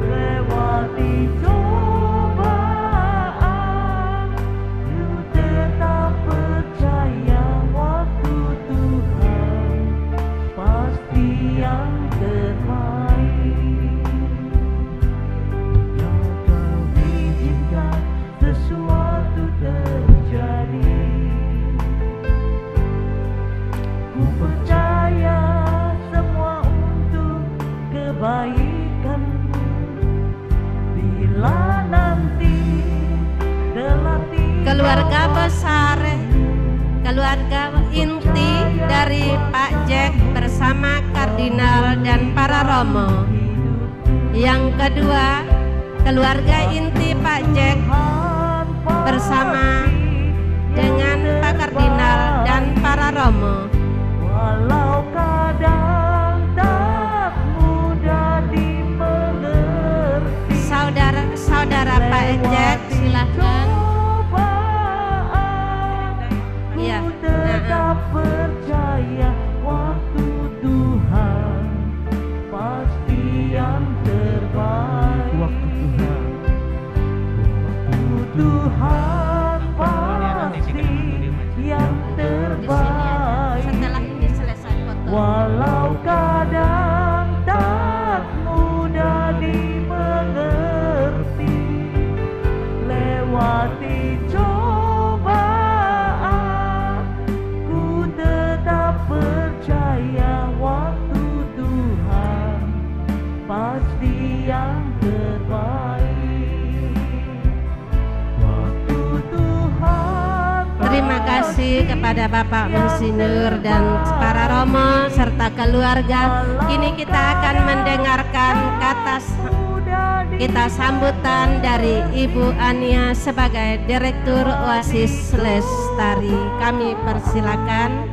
lewati cobaan, ku tetap percaya waktu Tuhan pasti yang terbaik. Yang Kau izinkan sesuatu terjadi, ku percaya semua untuk kebaikan. Bila nanti telah tiba Keluarga besar, keluarga inti dari Pak Jack bersama Kardinal dan Pararomo. Yang kedua, keluarga inti Pak Jack bersama dengan Pak Kardinal dan Pararomo. walau kadang tak mudah dimengerti. Saudara Pak Jack, silakan. Iya. Ku tetap percaya waktu Tuhan pasti yang terbaik. Waktu Tuhan pasti yang terbaik. Setelah ini selesai foto. Walau kadang tak mudah dimengerti, lewati cobaan, ku tetap percaya waktu Tuhan pasti yang terbaik. Waktu Tuhan Terima kasih kepada Bapak Insinyur dan Pararomo serta keluarga. Kini kita akan mendengarkan kita sambutan dari Ibu Ania sebagai Direktur Oasis Lestari. Kami persilakan.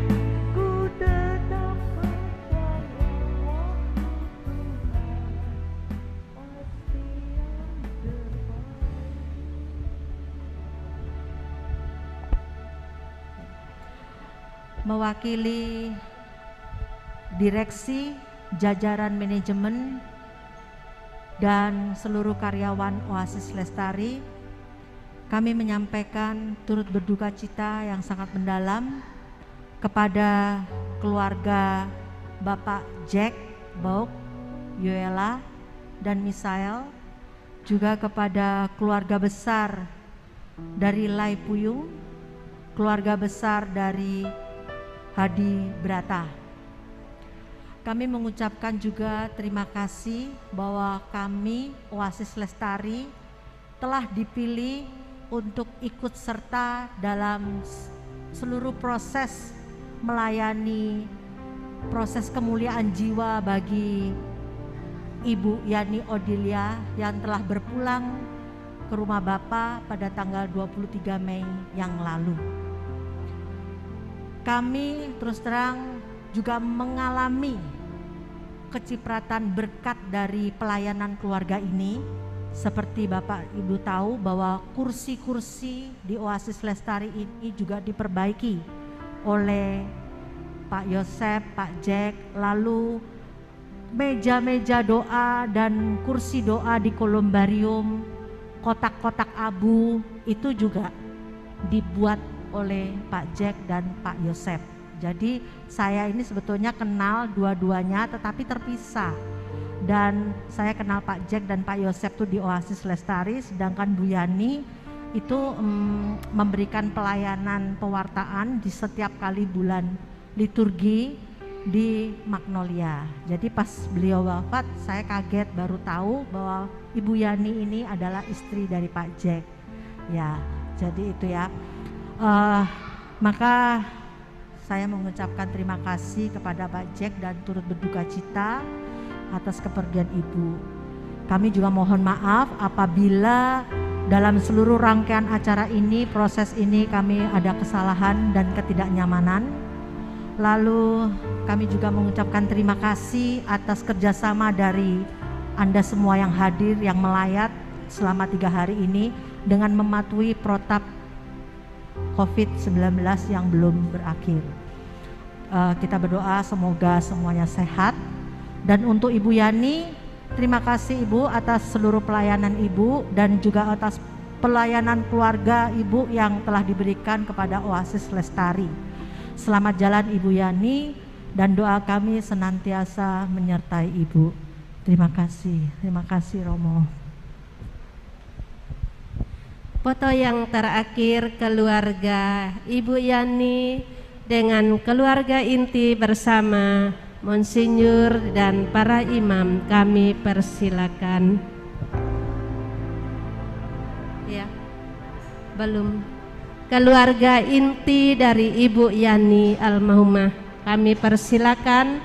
ku tetap percaya waktu Tuhan pasti yang terbaik. Mewakili direksi, jajaran manajemen, dan seluruh karyawan Oasis Lestari, kami menyampaikan turut berduka cita yang sangat mendalam kepada keluarga Bapak Jack, Bauk, Yoela, dan Misael, juga kepada keluarga besar dari Lai Puyung, keluarga besar dari Hadi Brata. Kami mengucapkan juga terima kasih bahwa kami Oasis Lestari telah dipilih untuk ikut serta dalam seluruh proses melayani proses kemuliaan jiwa bagi Ibu Yani Odilia yang telah berpulang ke rumah Bapa pada tanggal 23 Mei yang lalu. kami terus terang juga mengalami kecipratan berkat dari pelayanan keluarga ini. Seperti Bapak Ibu tahu bahwa kursi-kursi di Oasis Lestari ini juga diperbaiki oleh Pak Yosep, Pak Jack, lalu meja-meja doa dan kursi doa di kolumbarium, kotak-kotak abu itu juga dibuat oleh Pak Jack dan Pak Yosep. Jadi saya ini sebetulnya kenal dua-duanya tetapi terpisah. Dan saya kenal Pak Jack dan Pak Yosep tuh di Oasis Lestari, sedangkan Bu Yani itu memberikan pelayanan pewartaan di setiap kali bulan liturgi di Magnolia. Jadi pas beliau wafat saya kaget baru tahu bahwa Ibu Yani ini adalah istri dari Pak Jack. Ya, jadi itu ya. Maka saya mengucapkan terima kasih kepada Pak Jack dan turut berduka cita atas kepergian Ibu. Kami juga mohon maaf apabila dalam seluruh rangkaian acara ini, proses ini kami ada kesalahan dan ketidaknyamanan. Lalu kami juga mengucapkan terima kasih atas kerjasama dari Anda semua yang hadir, yang melayat selama 3 hari ini dengan mematuhi protap COVID-19 yang belum berakhir. Kita berdoa semoga semuanya sehat. Dan untuk Ibu Yani, terima kasih Ibu atas seluruh pelayanan Ibu dan juga atas pelayanan keluarga Ibu yang telah diberikan kepada Oasis Lestari. Selamat jalan Ibu Yani dan doa kami senantiasa menyertai Ibu. Terima kasih Romo. Foto yang terakhir keluarga Ibu Yani dengan keluarga inti bersama Monsinyur dan para imam kami persilakan. Ya, belum. Keluarga inti dari Ibu Yani almarhumah kami persilakan.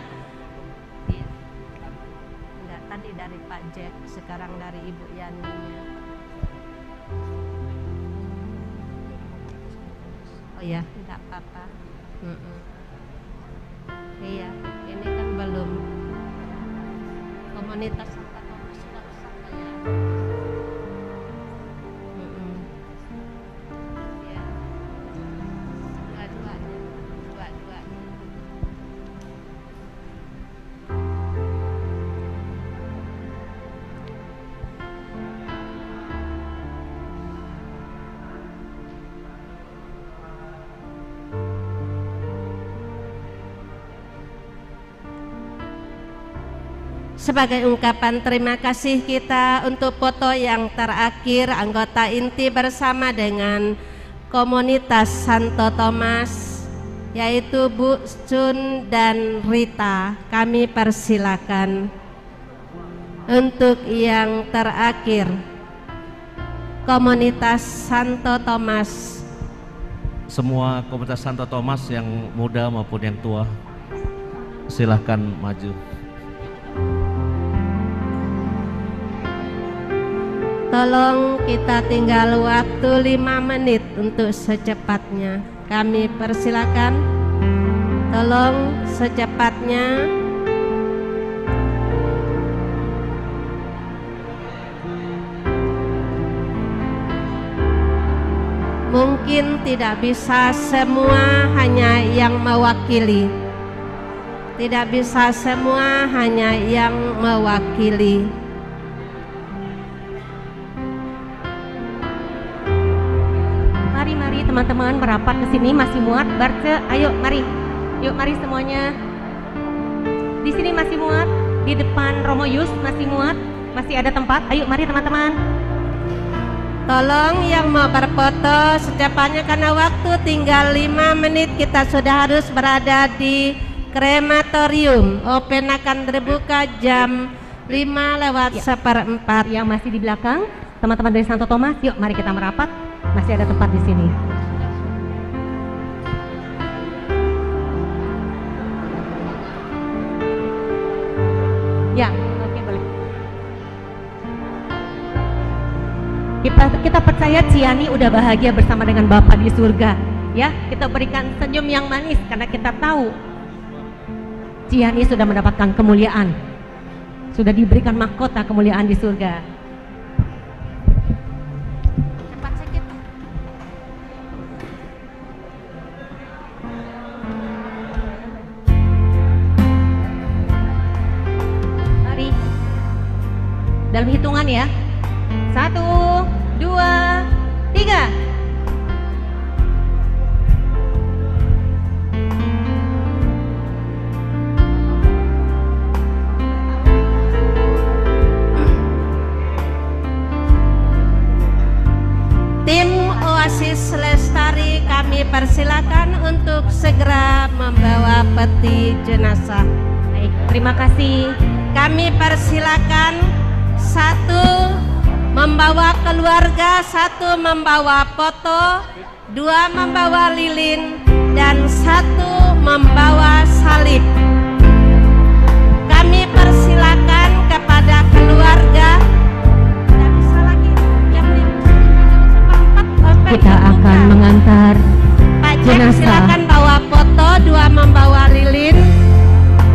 Enggak, tadi dari Pak Jack, sekarang dari Ibu Yani. Oh ya, enggak apa-apa. Iya, ini kan belum komunitas Santa Thomas sudah kesana ya. Ya, dua-duanya. Sebagai ungkapan terima kasih kita untuk foto yang terakhir anggota inti bersama dengan komunitas Santo Thomas, yaitu Bu Chun dan Rita, kami persilakan. Untuk yang terakhir komunitas Santo Thomas. Semua komunitas Santo Thomas yang muda maupun yang tua, silahkan maju. Tolong kita tinggal waktu 5 menit untuk secepatnya. Kami persilakan. Tolong secepatnya. Mungkin tidak bisa semua hanya yang mewakili. Tidak bisa semua hanya yang mewakili. Mari teman-teman merapat ke sini, masih muat Barce, ayo mari. Yuk mari semuanya. Di sini masih muat, di depan Romo Yus masih muat, masih ada tempat. Ayo mari teman-teman. Tolong yang mau berfoto secepatnya karena waktu tinggal 5 menit, kita sudah harus berada di krematorium. Open akan terbuka jam 5:04. Yang masih di belakang, teman-teman dari Santo Thomas, yuk mari kita merapat. Masih ada tempat di sini. Ya, oke boleh. Kita percaya Ciani udah bahagia bersama dengan Bapa di surga. Ya, kita berikan senyum yang manis karena kita tahu Ciani sudah mendapatkan kemuliaan, sudah diberikan mahkota kemuliaan di surga. Cepat sedikit. Mari, dalam hitungan ya. 1, 2, 3. Tim Oasis Lestari kami persilakan untuk segera membawa peti jenazah. Baik, terima kasih. Kami persilakan 1 membawa keluarga, 1 membawa foto, 2 membawa lilin, dan 1 membawa salib. Kami persilakan kepada keluarga. Tidak bisa lagi jam 5:04. Kita akan mengantar Pak Jack, jenazah. silakan bawa foto, 2 membawa lilin.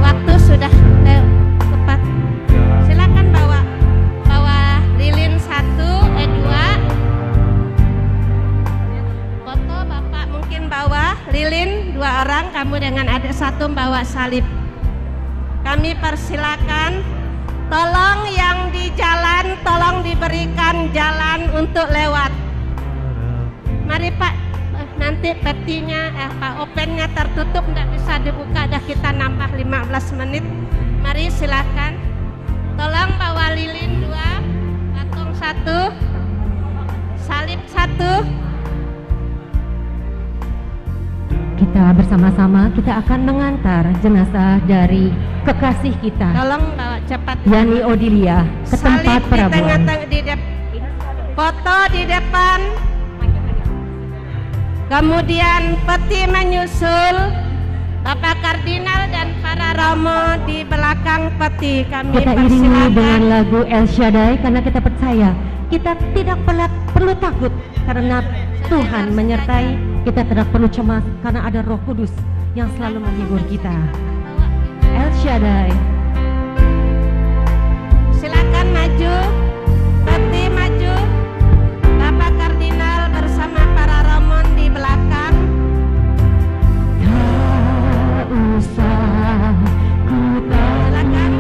Waktu sudah tepat. Silakan bawa lilin 2. Foto Bapak mungkin bawa lilin 2 orang, kamu dengan adik 1 bawa salib. Kami persilakan, tolong yang di jalan, tolong diberikan jalan untuk lewat. Mari Pak, nanti petinya, Pak opennya tertutup, tidak bisa dibuka, dah kita nambah 15 menit. Mari silakan, tolong bawa lilin 2, patung 1, salib 1. Kita bersama-sama kita akan mengantar jenazah dari kekasih kita, Tolong bawa cepat. Yani Odilia, ke tempat Salib di perabuan. tengah-tengah, foto di depan. Kemudian peti menyusul, Bapak Kardinal dan para romo di belakang peti. Kami Kita iringi persilakan. dengan lagu El Shaddai karena kita percaya kita tidak perlu takut karena Tuhan menyertai. Kita tidak perlu cemas karena ada Roh Kudus yang selalu menghibur kita. El Shaddai. Silakan maju, peti maju. Bapak Kardinal bersama para romo di belakang. Tak usah ku Silakan.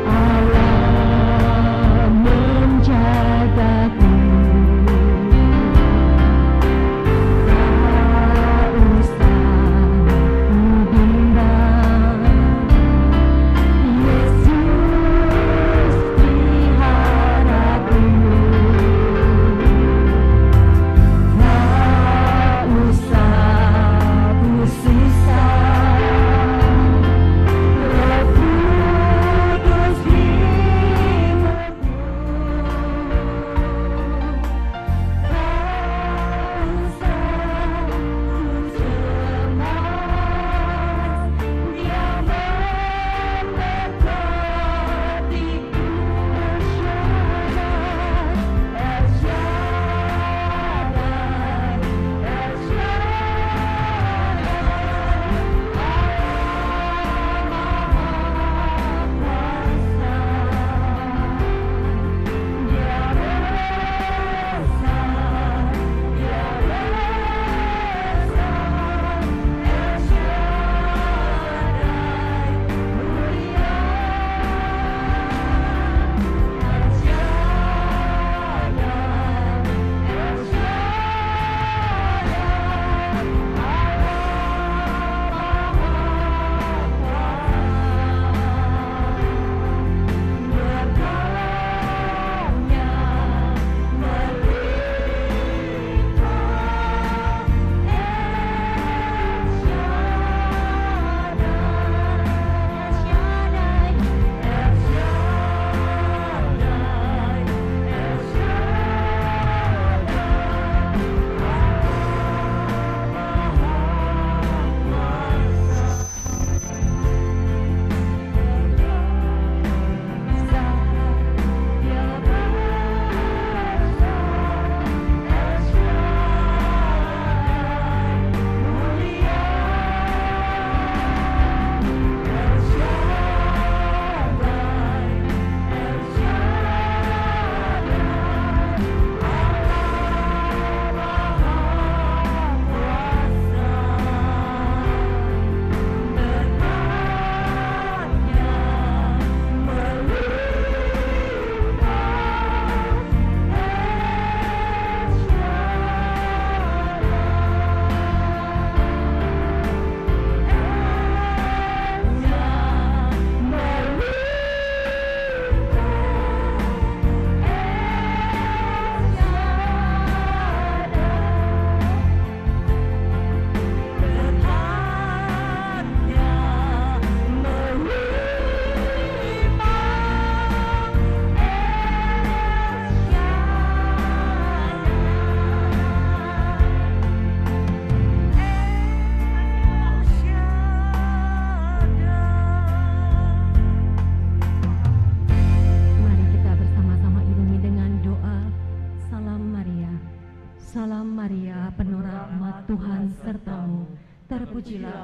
Allah menjagaku. Tak usah ku bimbang.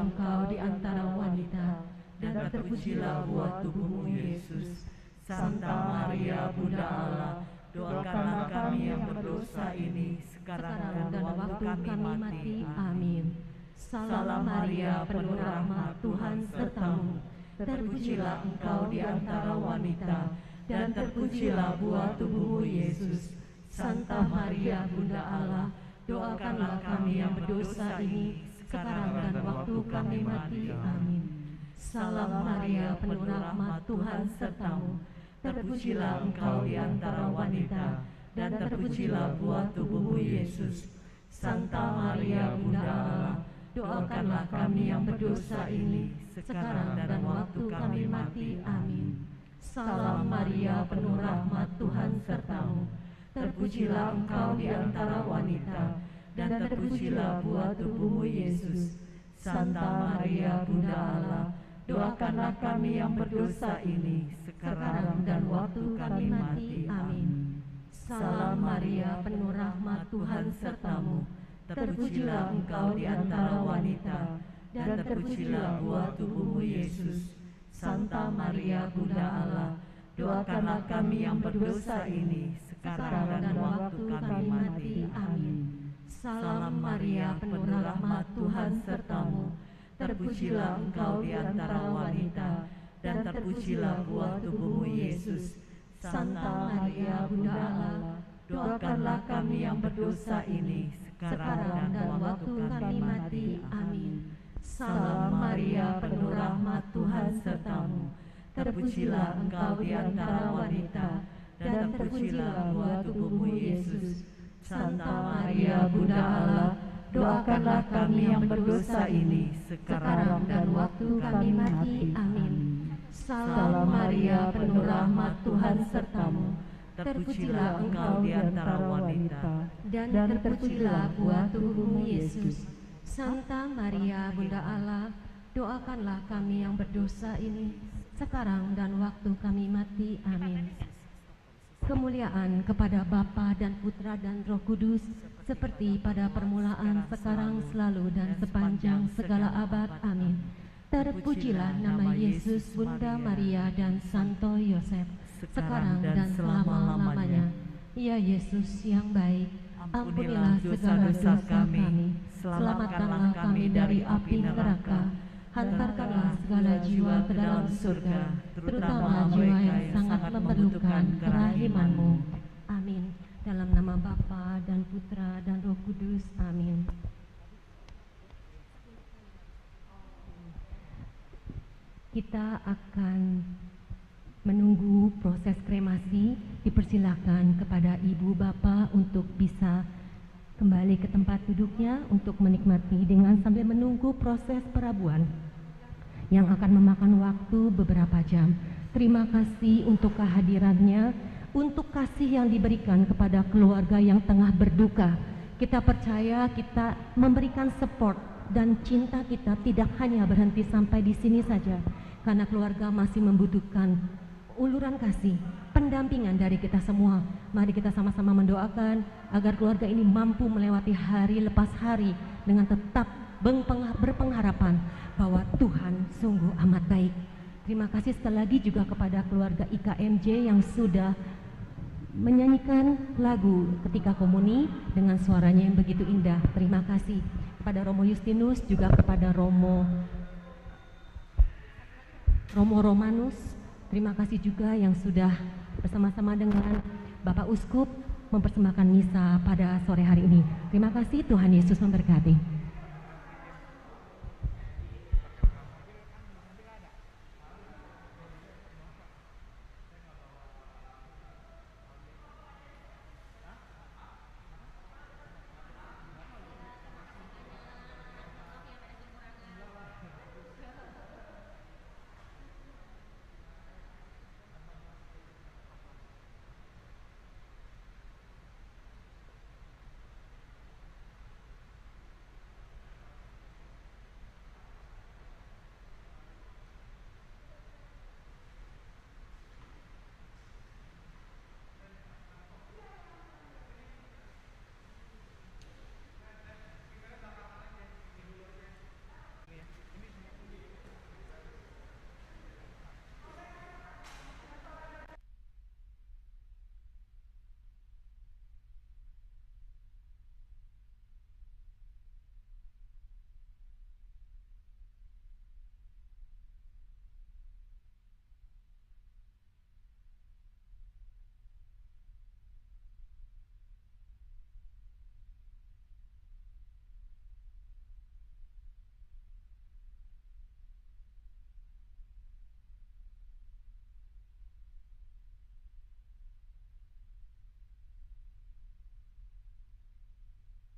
Engkau di antara wanita, dan terpujilah buah tubuhmu Yesus. Santa Maria Bunda Allah, doakanlah kami yang berdosa ini sekarang dan waktu kami mati. Amin. Salam Maria, penuh rahmat, Tuhan sertamu. Terpujilah engkau di antara wanita, dan terpujilah buah tubuhmu Yesus. Santa Maria Bunda Allah, doakanlah kami yang berdosa ini sekarang dan waktu kami mati. Amin. Salam Maria, penuh rahmat, Tuhan sertamu. Terpujilah engkau di antara wanita, dan terpujilah buah tubuhmu Yesus. Santa Maria Bunda Allah, doakanlah kami yang berdosa ini sekarang dan waktu kami mati. Amin. Salam Maria, penuh rahmat, Tuhan sertamu. Terpujilah engkau di antara wanita, dan terpujilah buah tubuhmu Yesus. Santa Maria Bunda Allah, doakanlah kami yang berdosa ini sekarang dan waktu kami mati. Amin. Salam Maria, penuh rahmat, Tuhan sertamu. Terpujilah engkau di antara wanita, dan terpujilah buah tubuhmu Yesus. Santa Maria Bunda Allah, doakanlah kami yang berdosa ini sekarang dan waktu kami mati. Amin. Salam Maria, penuh rahmat, Tuhan sertamu. Terpujilah engkau di antara wanita, dan terpujilah buah tubuhmu Yesus. Santa Maria Bunda Allah, doakanlah kami yang berdosa ini sekarang dan waktu kami mati. Amin. Salam Maria, penuh rahmat, Tuhan sertamu. Terpujilah engkau di antara wanita, dan terpujilah buah tubuhmu Yesus. Santa Maria Bunda Allah, doakanlah kami yang berdosa ini sekarang dan waktu kami mati. Amin. Salam Maria, penuh rahmat, Tuhan sertamu. Terpujilah engkau di antara wanita, dan terpujilah buah tubuhmu Yesus. Santa Maria Bunda Allah, doakanlah kami yang berdosa ini sekarang dan waktu kami mati. Amin. Kemuliaan kepada Bapa dan Putra dan Roh Kudus, seperti pada permulaan, sekarang, selalu, dan sepanjang segala abad. Amin. Terpujilah nama Yesus, Bunda Maria, dan Santo Yosef, sekarang dan selama-lamanya. Ya Yesus yang baik, ampunilah segala dosa kami, selamatkanlah kami dari api neraka, hantarkanlah segala jiwa ke dalam surga, terutama jiwa yang sangat memerlukan kerahiman-Mu. Amin. Dalam nama Bapa dan Putra dan Roh Kudus. Amin. Kita akan menunggu proses kremasi. Dipersilakan kepada Ibu Bapak untuk bisa kembali ke tempat duduknya untuk menikmati dengan sambil menunggu proses perabuan yang akan memakan waktu beberapa jam. Terima kasih untuk kehadirannya, untuk kasih yang diberikan kepada keluarga yang tengah berduka. Kita percaya kita memberikan support dan cinta kita tidak hanya berhenti sampai di sini saja, karena keluarga masih membutuhkan uluran kasih, pendampingan dari kita semua. Mari kita sama-sama mendoakan agar keluarga ini mampu melewati hari lepas hari dengan tetap berpengharapan bahwa Tuhan sungguh amat baik. Terima kasih sekali lagi juga kepada keluarga IKMJ yang sudah menyanyikan lagu ketika komuni dengan suaranya yang begitu indah. Terima kasih kepada Romo Justinus, juga kepada Romo Romanus. Terima kasih juga yang sudah bersama-sama dengan Bapak Uskup mempersembahkan misa pada sore hari ini. Terima kasih, Tuhan Yesus memberkati.